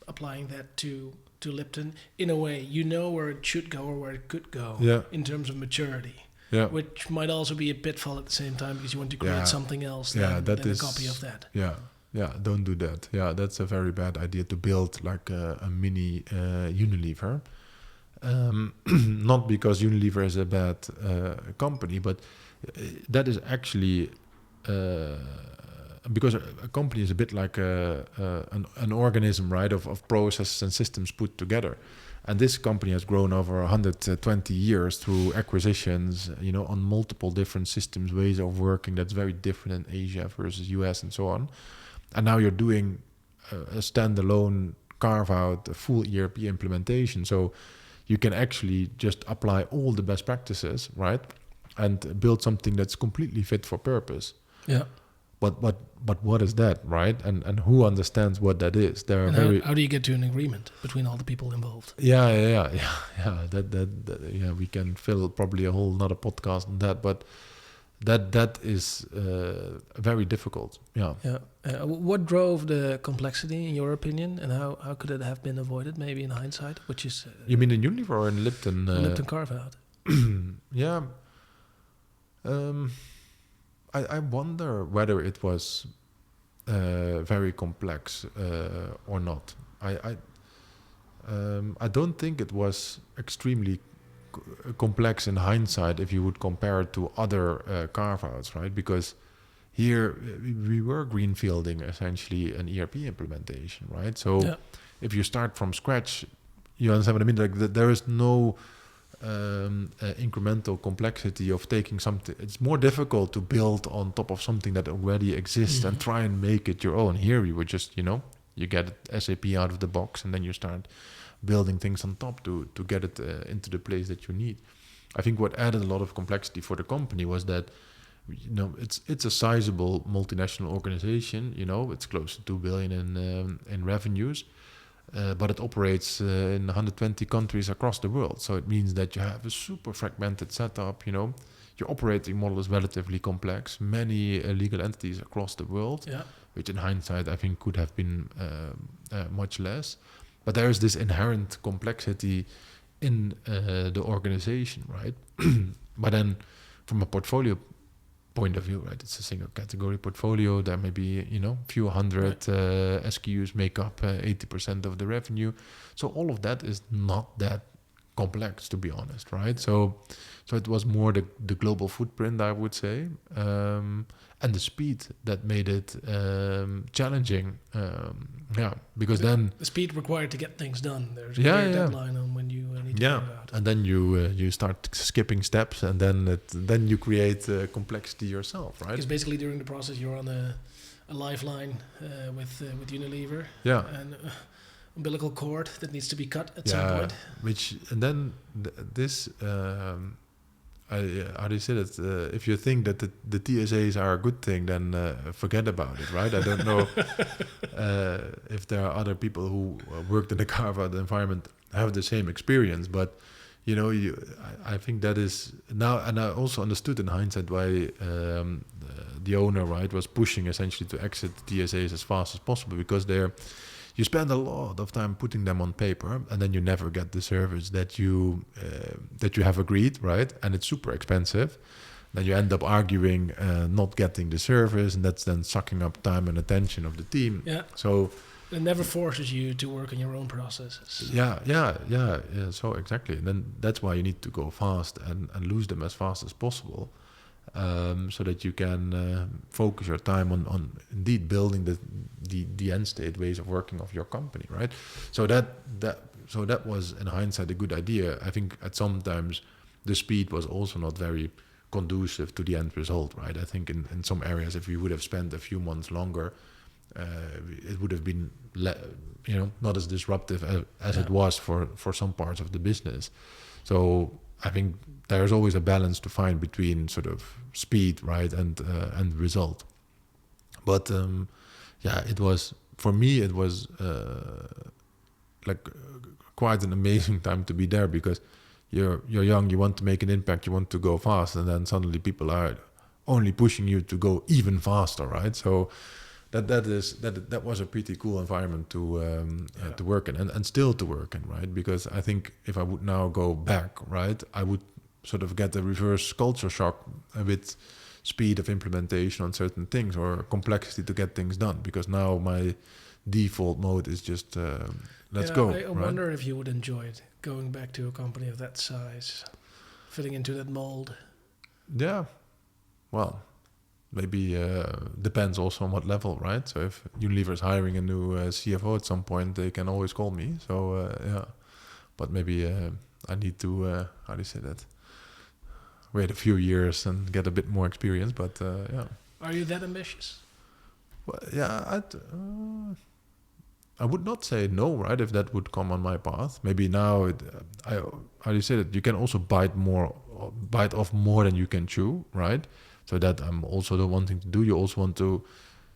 Speaker 1: applying that to Lipton. In a way, where it should go or where it could go in terms of maturity. Yeah. Which might also be a pitfall at the same time, because you want to create something else than a copy of that.
Speaker 2: Yeah, don't do that. Yeah, that's a very bad idea, to build like a mini Unilever. Not because Unilever is a bad company, but that is actually... because a company is a bit like an organism, right, of processes and systems put together. And this company has grown over 120 years through acquisitions, on multiple different systems, ways of working that's very different in Asia versus US and so on. And now you're doing a standalone carve out a full ERP implementation. So you can actually just apply all the best practices, right? And build something that's completely fit for purpose.
Speaker 1: Yeah.
Speaker 2: But what is that, right? And who understands what that is? There are
Speaker 1: And how do you get to an agreement between all the people involved?
Speaker 2: Yeah. That we can fill probably a whole another podcast on that, but that is very difficult. Yeah.
Speaker 1: Yeah. What drove the complexity, in your opinion, and how could it have been avoided, maybe in hindsight? Which is
Speaker 2: You mean in Unilever or in Lipton?
Speaker 1: Lipton carve out.
Speaker 2: Yeah. I wonder whether it was very complex or not. I don't think it was extremely complex in hindsight if you would compare it to other carve-outs, right? Because here we were greenfielding essentially an ERP implementation, right? So if you start from scratch, you understand what I mean? Like there is no incremental complexity of taking something. It's more difficult to build on top of something that already exists and try and make it your own. Here we were just, you get SAP out of the box and then you start building things on top to get it into the place that you need. I think what added a lot of complexity for the company was that it's a sizable multinational organization. It's close to 2 billion in revenues. But it operates in 120 countries across the world. So it means that you have a super fragmented setup, Your operating model is relatively complex. Many legal entities across the world, which in hindsight I think could have been much less. But there is this inherent complexity in the organization, right? But then from a portfolio point of view, right? It's a single category portfolio. There may be, few hundred SKUs make up 80% of the revenue. So all of that is not that complex, to be honest, right? So it was more the global footprint, I would say, and the speed that made it challenging. Because then
Speaker 1: the speed required to get things done. There's a clear deadline on when you need to carve out.
Speaker 2: And then you start skipping steps, and then you create complexity yourself, right?
Speaker 1: Because basically during the process you're on a lifeline with Unilever.
Speaker 2: Yeah.
Speaker 1: And umbilical cord that needs to be cut at some point.
Speaker 2: This. How do you say that? If you think that the TSAs are a good thing, then forget about it, right? I don't know if there are other people who worked in the carve-out environment have the same experience, but I think that is now, and I also understood in hindsight why the owner, right, was pushing essentially to exit TSAs as fast as possible, because you spend a lot of time putting them on paper, and then you never get the service that you have agreed, right? And it's super expensive. Then you end up arguing, not getting the service, and that's then sucking up time and attention of the team.
Speaker 1: Yeah.
Speaker 2: So
Speaker 1: it never forces you to work on your own processes.
Speaker 2: Yeah. So exactly. And then that's why you need to go fast and lose them as fast as possible. So that you can focus your time on indeed building the end state ways of working of your company, right? So that was in hindsight a good idea. I think at sometimes the speed was also not very conducive to the end result, right? I think in some areas, if we would have spent a few months longer, it would have been not as disruptive as it was for some parts of the business. So I think there's always a balance to find between sort of speed, right, and result. But it was, for me, it was quite an amazing time to be there, because you're young, you want to make an impact, you want to go fast, and then suddenly people are only pushing you to go even faster, right? So that was a pretty cool environment to work in and still to work in, right? Because I think if I would now go back, right, I would sort of get a reverse culture shock with speed of implementation on certain things or complexity to get things done, because now my default mode is just let's go.
Speaker 1: I wonder if you would enjoy it, going back to a company of that size, fitting into that mold.
Speaker 2: Yeah, well, maybe depends also on what level, right? So if Unilever is hiring a new CFO at some point, they can always call me. So but maybe I need to how do you say that? Wait a few years and get a bit more experience. But Are
Speaker 1: you that ambitious?
Speaker 2: Well, yeah, I would not say no, right? If that would come on my path, maybe now how do you say that? You can also bite off more than you can chew, right? So that I'm also the one thing to do. You also want to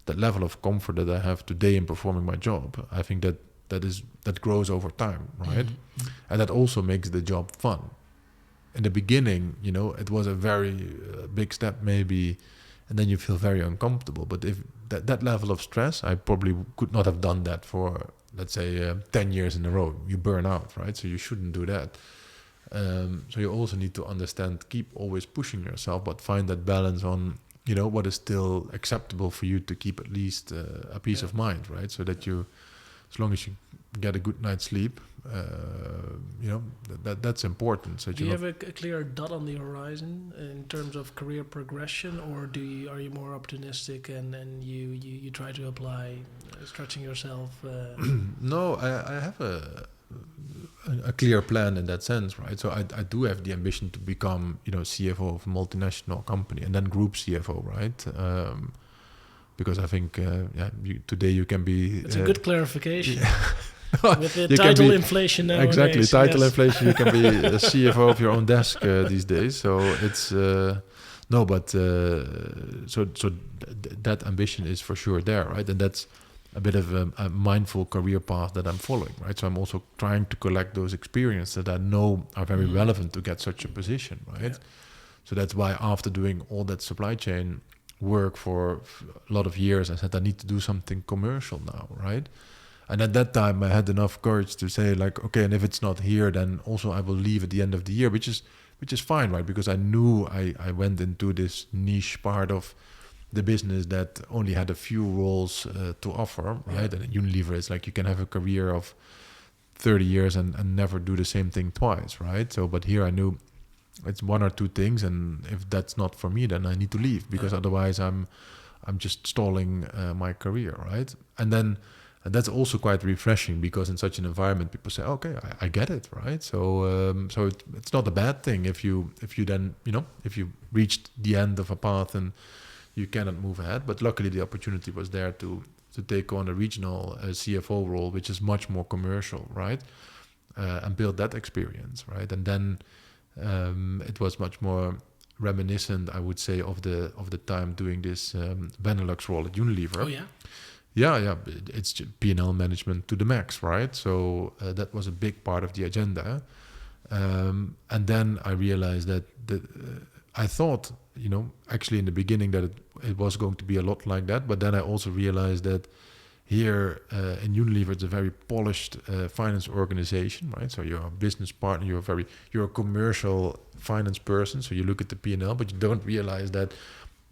Speaker 2: that level of comfort that I have today in performing my job. I think that grows over time, right?
Speaker 1: Mm-hmm.
Speaker 2: And that also makes the job fun. In the beginning, it was a very big step, maybe, and then you feel very uncomfortable. But if that level of stress, I probably could not have done that for, let's say, 10 years in a row. You burn out, right? So you shouldn't do that. So you also need to understand, keep always pushing yourself, but find that balance on, what is still acceptable for you to keep at least a peace of mind, right? So that you, as long as you get a good night's sleep, that's important. So
Speaker 1: do you have a clear dot on the horizon in terms of career progression, or are you more optimistic and you try to apply stretching yourself?
Speaker 2: No, I have a clear plan in that sense, right? So I do have the ambition to become, CFO of a multinational company and then group CFO, right? Because I think, today you can be...
Speaker 1: It's a good clarification.
Speaker 2: Yeah.
Speaker 1: With the title inflation nowadays.
Speaker 2: Exactly, title inflation, you can be a CFO of your own desk these days. So it's... that ambition is for sure there, right? And that's a bit of a mindful career path that I'm following, right? So I'm also trying to collect those experiences that I know are very relevant to get such a position, right? Yeah. So that's why after doing all that supply chain work for a lot of years, I said I need to do something commercial now, right? And at that time I had enough courage to say like, okay, and if it's not here, then also I will leave at the end of the year, which is fine, right? Because I knew I went into this niche part of the business that only had a few roles to offer, right? And at Unilever, it's like you can have a career of 30 years and never do the same thing twice, right? So, but here I knew it's one or two things, and if that's not for me, then I need to leave, because otherwise I'm just stalling my career, right? And that's also quite refreshing, because in such an environment, people say, okay, I get it, right? So it's not a bad thing if you then, if you reached the end of a path and you cannot move ahead. But luckily the opportunity was there to take on a regional CFO role, which is much more commercial, right? And build that experience, right? And then it was much more reminiscent, I would say, of the time doing this Benelux role at Unilever.
Speaker 1: Oh yeah.
Speaker 2: Yeah, it's P&L management to the max, right? So that was a big part of the agenda. And then I realized that I thought, actually in the beginning that it was going to be a lot like that. But then I also realized that here in Unilever, it's a very polished finance organization, right? So you're a business partner, you're a commercial finance person. So you look at the P&L, but you don't realize that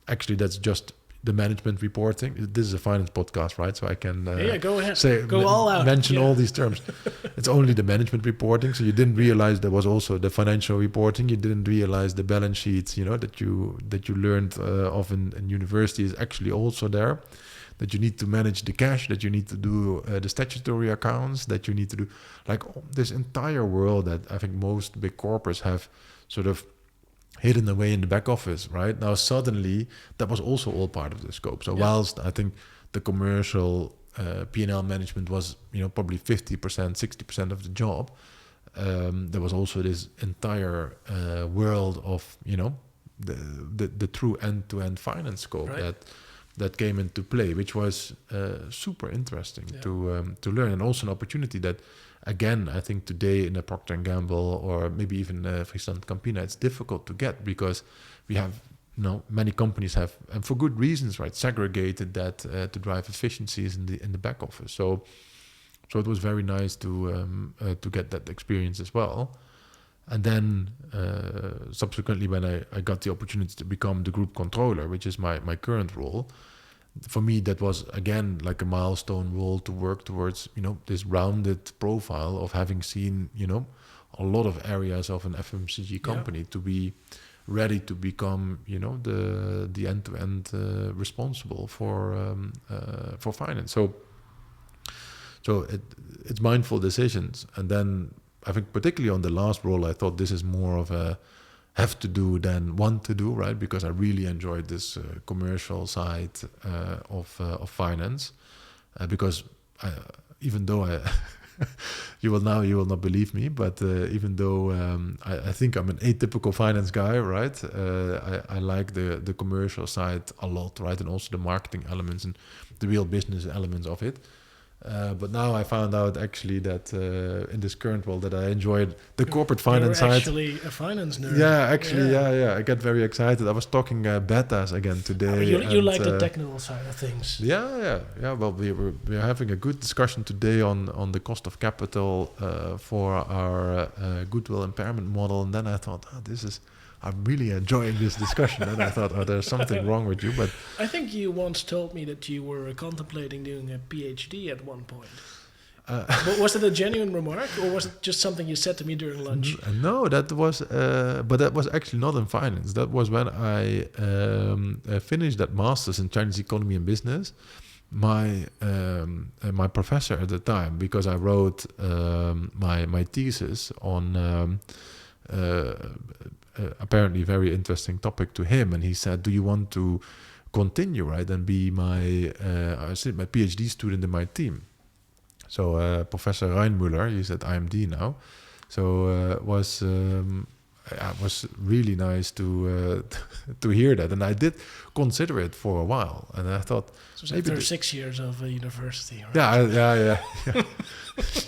Speaker 2: actually that's just the management reporting. This is a finance podcast, right? So I can
Speaker 1: go ahead.
Speaker 2: Go
Speaker 1: all out.
Speaker 2: Mention all these terms. It's only the management reporting. So you didn't realize there was also the financial reporting. You didn't realize the balance sheets, that you learned of in university is actually also there. That you need to manage the cash, that you need to do the statutory accounts, that you need to do like this entire world that I think most big corporates have sort of hidden away in the back office, right? Now suddenly that was also all part of the scope. So whilst I think the commercial P&L management was, probably 50%, 60% of the job, there was also this entire world of, the true end-to-end finance scope, right, that came into play, which was super interesting to learn, and also an opportunity that, again, I think today in a Procter & Gamble or maybe even Friesland Campina, it's difficult to get, because we have, many companies have, and for good reasons, right, segregated that to drive efficiencies in the back office. So it was very nice to get that experience as well. And then subsequently, when I got the opportunity to become the group controller, which is my current role, for me that was again like a milestone role to work towards, this rounded profile of having seen, a lot of areas of an FMCG company to be ready to become, the end-to-end responsible for finance. So it's mindful decisions. And then I think particularly on the last role, I thought this is more of a have to do than want to do, right? Because I really enjoyed this commercial side of finance, because even though you will not believe me, but even though I think I'm an atypical finance guy, right? I like the commercial side a lot, right? And also the marketing elements and the real business elements of it. But now I found out actually that in this current world that I enjoyed the corporate finance
Speaker 1: You're
Speaker 2: side.
Speaker 1: actually a finance nerd.
Speaker 2: Yeah. I get very excited. I was talking betas again today.
Speaker 1: You like the technical side of things.
Speaker 2: Yeah. Well, we're having a good discussion today on the cost of capital for our goodwill impairment model, and then I thought, I'm really enjoying this discussion. And I thought, there's something wrong with you. But
Speaker 1: I think you once told me that you were contemplating doing a PhD at one point. Was it a genuine remark, or was it just something you said to me during lunch?
Speaker 2: No, that was, but that was actually not in finance. That was when I finished that master's in Chinese economy and business. My professor at the time, because I wrote my thesis on apparently very interesting topic to him, and he said, "Do you want to continue, right, and be my PhD student in my team?" So Professor Reinmuller, he's at IMD now. So it was really nice to hear that, and I did consider it for a while, and I thought
Speaker 1: so maybe after 6 years of university. Right?
Speaker 2: Yeah.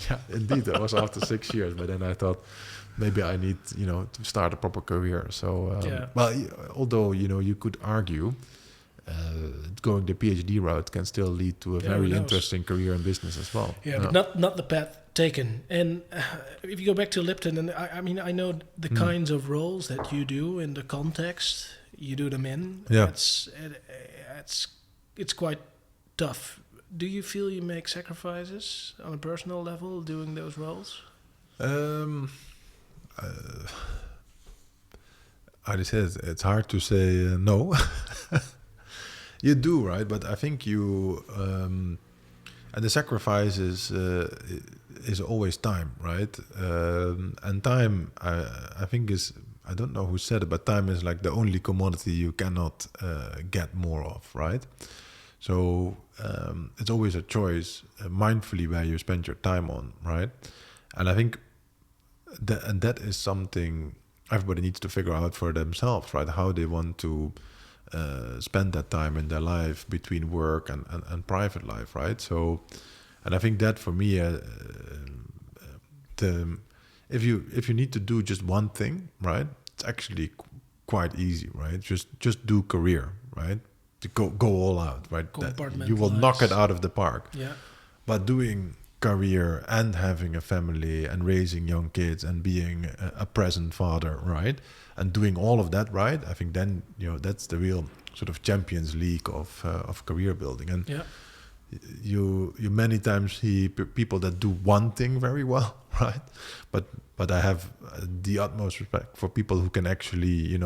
Speaker 2: Yeah, indeed, it was after 6 years, but then I thought maybe I need to start a proper career. So well, although you could argue. Going the PhD route can still lead to a very interesting career in business as well.
Speaker 1: Yeah, but not the path taken. And if you go back to Lipton, and I know the kinds of roles that you do in the context you do them in.
Speaker 2: Yeah,
Speaker 1: it's quite tough. Do you feel you make sacrifices on a personal level doing those roles?
Speaker 2: I just said it's hard to say no. You do, right? But I think you and the sacrifice is always time, right? And time, I think is, I don't know who said it, but time is like the only commodity you cannot get more of, right? So it's always a choice, mindfully, where you spend your time on, right? And I think that is something everybody needs to figure out for themselves, right? How they want to spend that time in their life between work and private life, right? So, and I think that for me, if you need to do just one thing, right, it's actually quite easy, right? Just do career, right? To go all out, right? You will knock it out of the park.
Speaker 1: Yeah.
Speaker 2: But doing career and having a family and raising young kids and being a present father, right? And doing all of that, right? I think then that's the real sort of Champions League of career building. And you many times see people that do one thing very well, right? But I have the utmost respect for people who can actually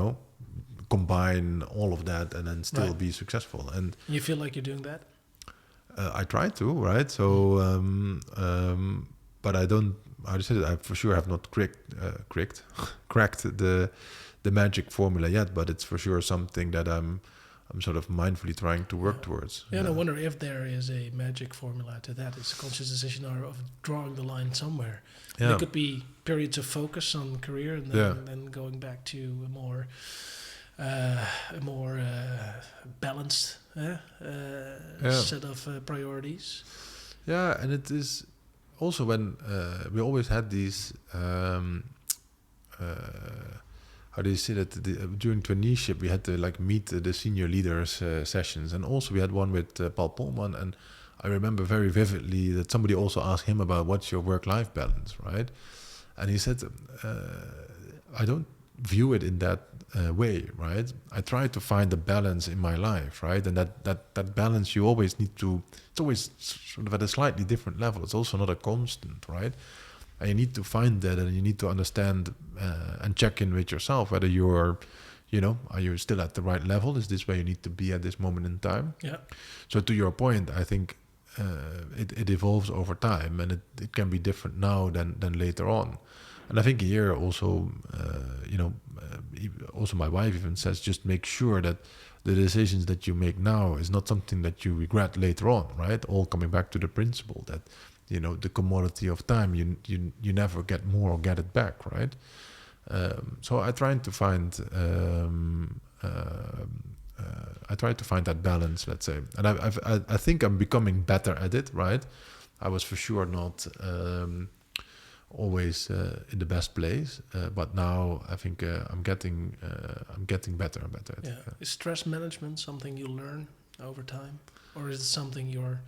Speaker 2: combine all of that and then still be successful. And
Speaker 1: you feel like you're doing that?
Speaker 2: I try to, right? So, but I don't. I said I for sure have not cracked the magic formula yet. But it's for sure something that I'm sort of mindfully trying to work towards.
Speaker 1: Yeah, and I wonder if there is a magic formula to that. It's a conscious decision of drawing the line somewhere. Yeah. There could be periods of focus on career, and then going back to a more balanced set of priorities.
Speaker 2: Yeah, and it is also when we always had these how do you say that, during traineeship we had to meet the senior leaders sessions, and also we had one with Paul Polman, and I remember very vividly that somebody also asked him about what's your work-life balance, right? And he said, I don't view it in that way, right? I try to find a balance in my life, right? And that balance you always need to, it's always sort of at a slightly different level. It's also not a constant, right? And you need to find that, and you need to understand and check in with yourself whether you're, are you still at the right level? Is this where you need to be at this moment in time?
Speaker 1: Yeah.
Speaker 2: So to your point, I think it evolves over time, and it can be different now than later on. And I think here also, also my wife even says, just make sure that the decisions that you make now is not something that you regret later on, right? All coming back to the principle that the commodity of time. You never get more or get it back, right? So I try to find that balance, let's say, and I think I'm becoming better at it, right? I was for sure not always in the best place, but now I think I'm getting better and better at it.
Speaker 1: Yeah. Is stress management something you learn over time, or is it something you're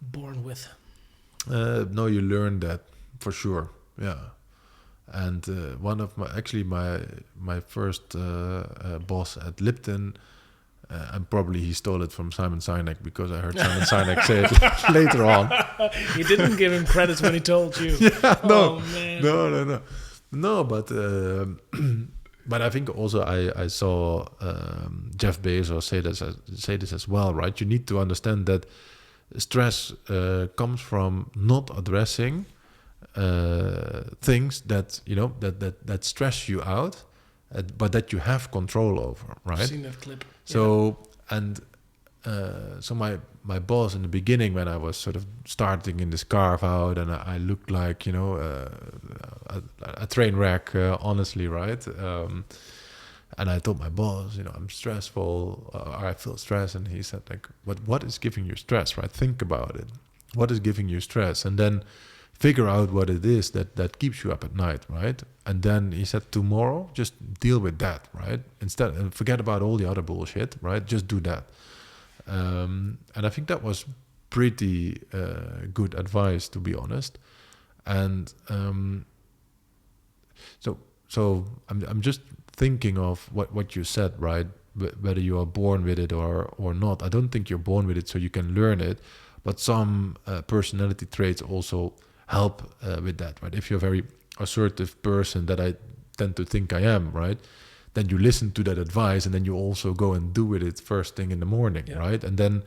Speaker 1: born with?
Speaker 2: No, you learn that for sure. Yeah. And one of my first boss at Lipton, and probably he stole it from Simon Sinek, because I heard Simon Sinek say it later on.
Speaker 1: You didn't give him credit when he told you.
Speaker 2: Yeah,
Speaker 1: Oh, man.
Speaker 2: No, but but I think also I saw Jeff Bezos say this as well, right? You need to understand that stress comes from not addressing things that that stress you out, but that you have control over, right?
Speaker 1: I've seen that clip.
Speaker 2: So so my boss in the beginning, when I was sort of starting in this carve out, and I looked like a train wreck, honestly, right? And I told my boss, I'm stressful, or I feel stress, and he said, like, what is giving you stress, right? Think about it. What is giving you stress, and then figure out what it is that keeps you up at night, right? And then he said, tomorrow, just deal with that, right? Instead, and forget about all the other bullshit, right? Just do that. And I think that was pretty good advice, to be honest. And so I'm just thinking of what you said, right? Whether you are born with it or not. I don't think you're born with it, so you can learn it. But some personality traits also help with that, right? If you're a very assertive person, that I tend to think I am, right? Then you listen to that advice, and then you also go and do with it first thing in the morning, right? And then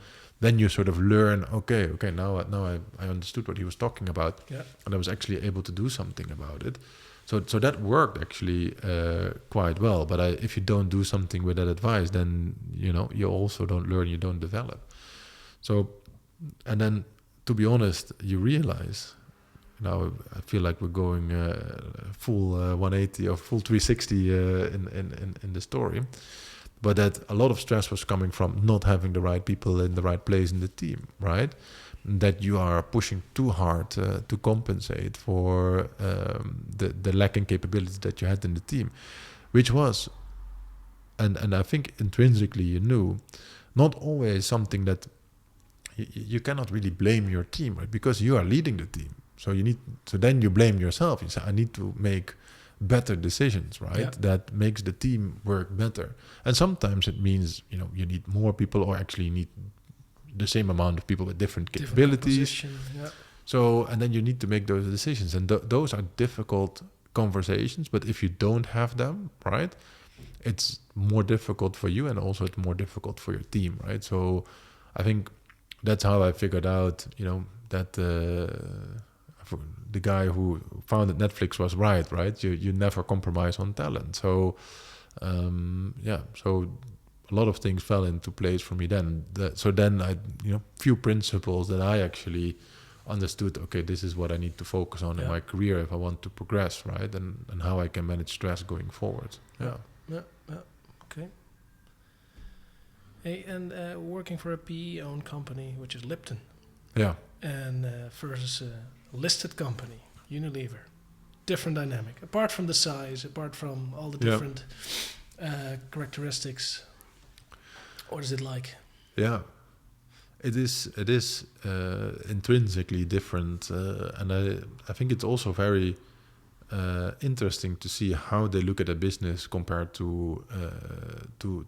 Speaker 2: you sort of learn, okay, now I understood what he was talking about, and I was actually able to do something about it. So that worked actually quite well. But if you don't do something with that advice, then you also don't learn, you don't develop. So, and then to be honest, you realize. Now I feel like we're going full 180 or full 360 in the story, but that a lot of stress was coming from not having the right people in the right place in the team, right? That you are pushing too hard to compensate for the lacking capabilities that you had in the team, which was, and I think intrinsically you knew, not always something that you cannot really blame your team, right? Because you are leading the team. So then you blame yourself. You say, I need to make better decisions, right?
Speaker 1: Yeah.
Speaker 2: That makes the team work better. And sometimes it means, you need more people, or actually you need the same amount of people with different capabilities. So, and then you need to make those decisions. And those are difficult conversations. But if you don't have them, right, it's more difficult for you, and also it's more difficult for your team, right? So I think that's how I figured out, that the guy who founded Netflix was right? You never compromise on talent. So, so a lot of things fell into place for me then. So then I, few principles that I actually understood, okay, this is what I need to focus on in my career if I want to progress, right? And how I can manage stress going forward. Yeah.
Speaker 1: Okay. Hey, and working for a PE-owned company, which is Lipton.
Speaker 2: Yeah.
Speaker 1: And versus a listed company, Unilever. Different dynamic. Apart from the size, apart from all the different characteristics, what is it like?
Speaker 2: Yeah. It is intrinsically different, and I think it's also very interesting to see how they look at a business compared to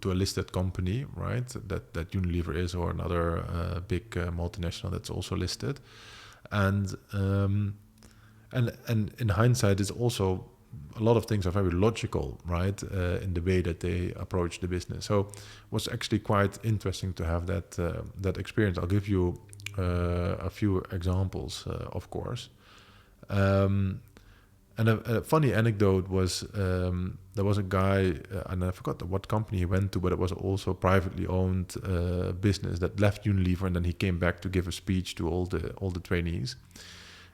Speaker 2: a listed company, right? That Unilever is, or another big multinational that's also listed, and in hindsight, it's also a lot of things are very logical, right? In the way that they approach the business. So it was actually quite interesting to have that experience. I'll give you a few examples, of course. And a funny anecdote was there was a guy, and I forgot what company he went to, but it was also a privately owned business that left Unilever, and then he came back to give a speech to all the trainees.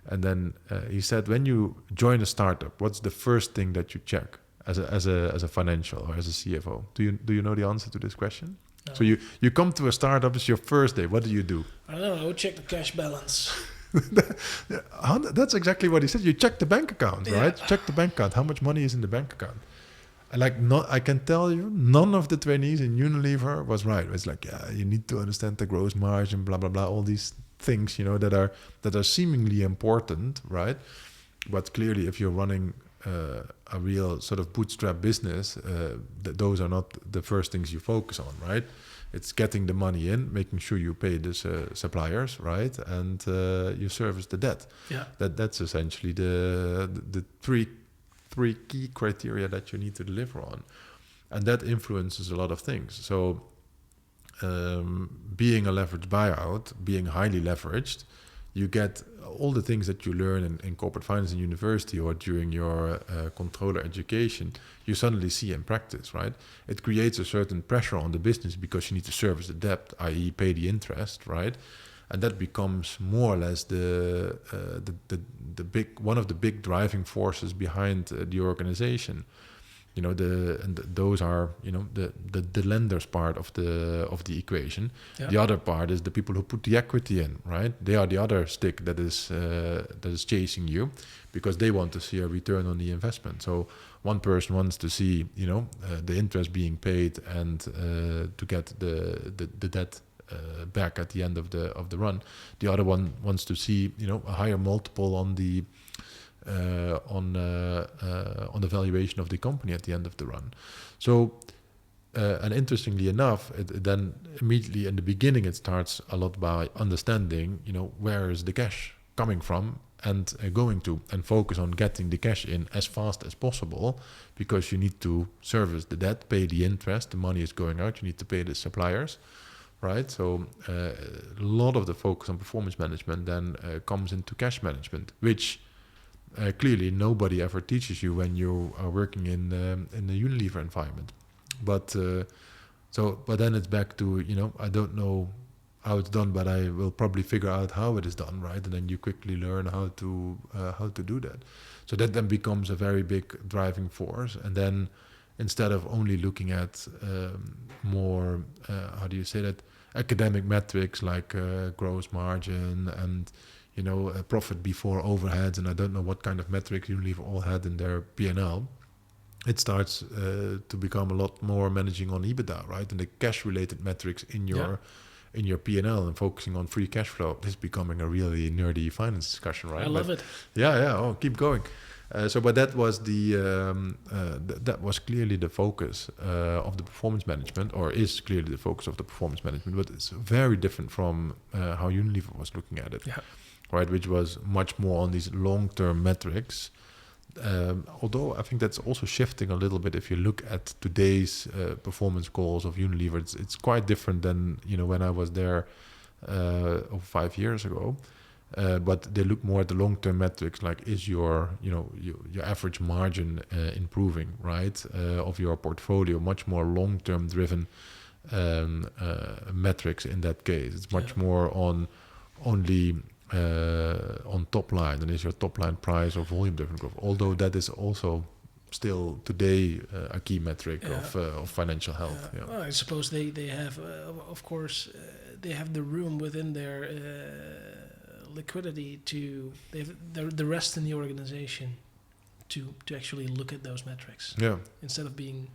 Speaker 2: And then he said, when you join a startup, what's the first thing that you check as a financial or as a CFO? Do you know the answer to this question?
Speaker 1: No.
Speaker 2: So you come to a startup, it's your first day. What do you do?
Speaker 1: I don't know. I would check the cash balance.
Speaker 2: That's exactly what he said. You check the bank account,
Speaker 1: Yeah.
Speaker 2: right? Check the bank account. How much money is in the bank account? And I can tell you, none of the trainees in Unilever was right. It's like, yeah, you need to understand the gross margin, blah blah blah, all these things, that are seemingly important, right? But clearly, if you're running a real sort of bootstrap business, those are not the first things you focus on, right? It's getting the money in, making sure you pay the suppliers, right, and you service the debt.
Speaker 1: Yeah.
Speaker 2: That's essentially the three key criteria that you need to deliver on, and that influences a lot of things. So, being a leveraged buyout, being highly leveraged, you get all the things that you learn in corporate finance in university or during your controller education, you suddenly see in practice, right? It creates a certain pressure on the business because you need to service the debt, i.e. pay the interest, right? And that becomes more or less the one of the big driving forces behind the organization. Those are the lenders part of the equation. Yeah. The other part is the people who put the equity in, right? They are the other stick that is chasing you, because they want to see a return on the investment. So one person wants to see the interest being paid and to get the debt back at the end of the run. The other one wants to see a higher multiple on the valuation of the company at the end of the run. So, and interestingly enough, it then immediately in the beginning it starts a lot by understanding, where is the cash coming from and going to, and focus on getting the cash in as fast as possible, because you need to service the debt, pay the interest, the money is going out, you need to pay the suppliers. Right, so a lot of the focus on performance management then comes into cash management, which clearly nobody ever teaches you when you are working in the Unilever environment. But then it's back to I don't know how it's done, but I will probably figure out how it is done, right? And then you quickly learn how to do that. So that then becomes a very big driving force, and then instead of only looking at more academic metrics like gross margin and profit before overheads, and I don't know what kind of metrics Unilever all had in their P&L, it starts to become a lot more managing on EBITDA, right? And the cash-related metrics in your P&L and focusing on free cash flow. This is becoming a really nerdy finance discussion, right?
Speaker 1: I love it.
Speaker 2: Yeah. Oh, keep going. But that was that was clearly the focus of the performance management, or is clearly the focus of the performance management. But it's very different from how Unilever was looking at it, right? Which was much more on these long-term metrics. Although I think that's also shifting a little bit. If you look at today's performance goals of Unilever, it's quite different than when I was there over 5 years ago. But they look more at the long-term metrics, like is your average margin improving, right? Of your portfolio, much more long-term driven metrics in that case. It's much more on only on top line, and is your top line price or volume driven growth. Although that is also still today a key metric of financial health. Yeah.
Speaker 1: Well, I suppose they have, of course, they have the room within their liquidity to they have the rest in the organization to actually look at those metrics.
Speaker 2: Yeah.
Speaker 1: Instead of being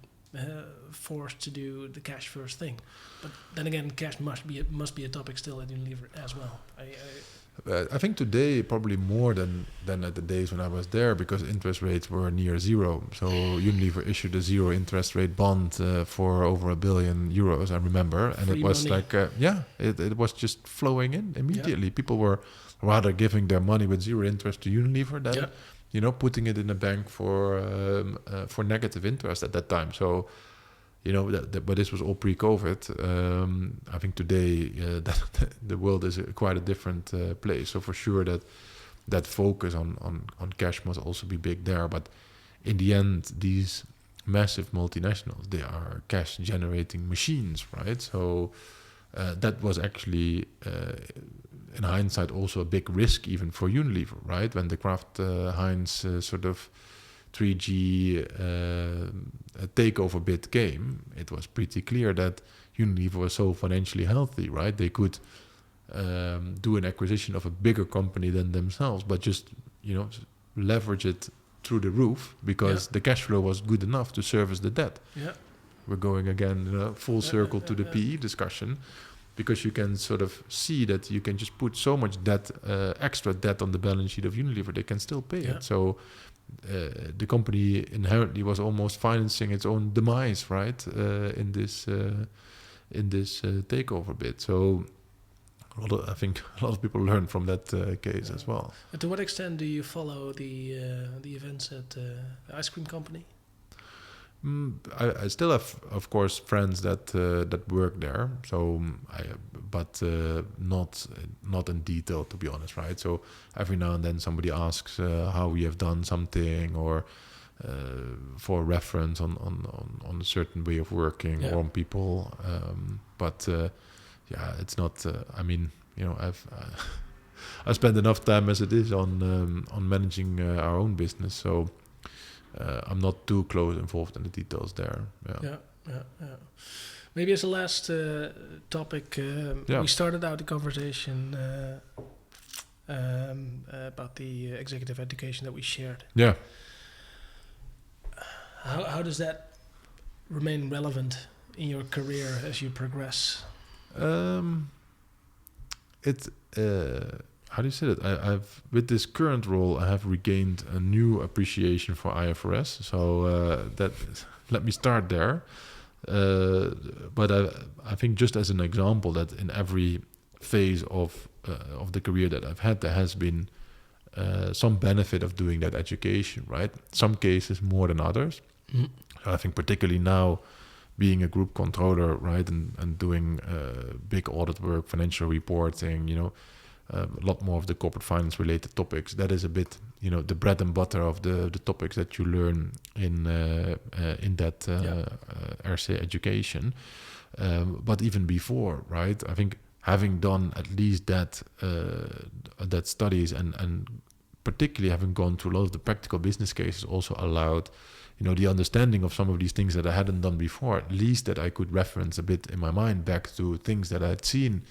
Speaker 1: forced to do the cash first thing. But then again, cash must be a topic still at Unilever as well.
Speaker 2: I think today probably more than at the days when I was there, because interest rates were near zero. So Unilever issued a zero interest rate bond for over €1 billion, I remember, and
Speaker 1: Free
Speaker 2: it was
Speaker 1: money.
Speaker 2: like it was just for in immediately. People were rather giving their money with zero interest to Unilever than putting it in a bank for negative interest at that time. So but this was all pre-COVID. I think today the world is quite a different place. So for sure that that focus on cash must also be big there. But in the end, these massive multinationals, they are cash generating machines, right? So that was actually in hindsight also a big risk even for Unilever, right? When the Kraft Heinz sort of 3G takeover bid came, it was pretty clear that Unilever was so financially healthy, right? They could do an acquisition of a bigger company than themselves, but just leverage it through the roof because the cash flow was good enough to service the debt.
Speaker 1: Yeah.
Speaker 2: We're going again full circle to the PE discussion, because you can sort of see that you can just put so much debt, extra debt on the balance sheet of Unilever, they can still pay it. So the company inherently was almost financing its own demise, right? In this takeover bid. So I think a lot of people learn from that case as well.
Speaker 1: And to what extent do you follow the events at the ice cream company?
Speaker 2: I still have, of course, friends that work there. So, but not in detail, to be honest, right? So every now and then somebody asks how we have done something, or for reference on a certain way of working or on people. But it's not. I spend enough time as it is on managing our own business, so. I'm not too close involved in the details there. Yeah.
Speaker 1: Maybe as a last topic, we started out the conversation about the executive education that we shared.
Speaker 2: Yeah.
Speaker 1: How does that remain relevant in your career as you progress? How do you say it? I've with this current role, I have regained a new appreciation for IFRS. So let me start there. But I think just as an example, that in every phase of the career that I've had, there has been some benefit of doing that education, right? Some cases more than others. Mm-hmm. I think particularly now, being a group controller, right, and doing big audit work, financial reporting, a lot more of the corporate finance related topics. That is a bit, the bread and butter of the topics that you learn in that RC education. But even before, right, I think having done at least that studies and particularly having gone through a lot of the practical business cases also allowed, the understanding of some of these things that I hadn't done before, at least that I could reference a bit in my mind back to things that I had seen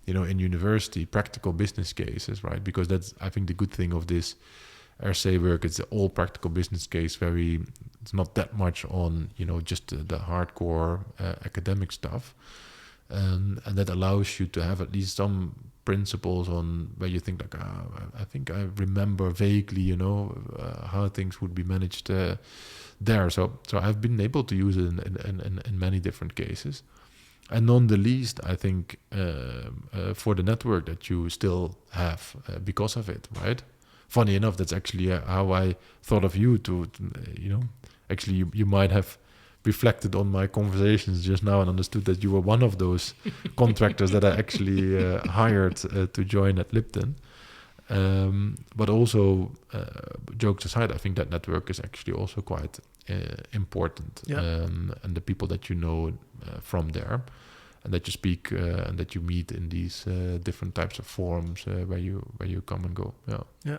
Speaker 1: in university, practical business cases, right? Because that's, I think, the good thing of this RC work. It's all practical business case. It's not that much on, just the hardcore academic stuff. And that allows you to have at least some principles on where you think like, I think I remember vaguely, how things would be managed there. So I've been able to use it in many different cases. And none the least, I think, for the network that you still have because of it, right? Funny enough, that's actually how I thought of you actually you might have reflected on my conversations just now and understood that you were one of those contractors that I actually hired to join at Lipton. But also, jokes aside, I think that network is actually also quite important. And the people that you know from there, and that you speak and that you meet in these different types of forums where you come and go. Yeah.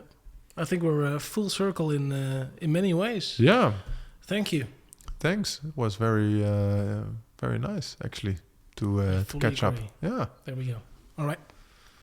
Speaker 1: I think we're full circle in many ways.
Speaker 2: Yeah.
Speaker 1: Thank you.
Speaker 2: Thanks. It was very very nice actually to catch
Speaker 1: agree.
Speaker 2: up. Yeah.
Speaker 1: There we go. All right.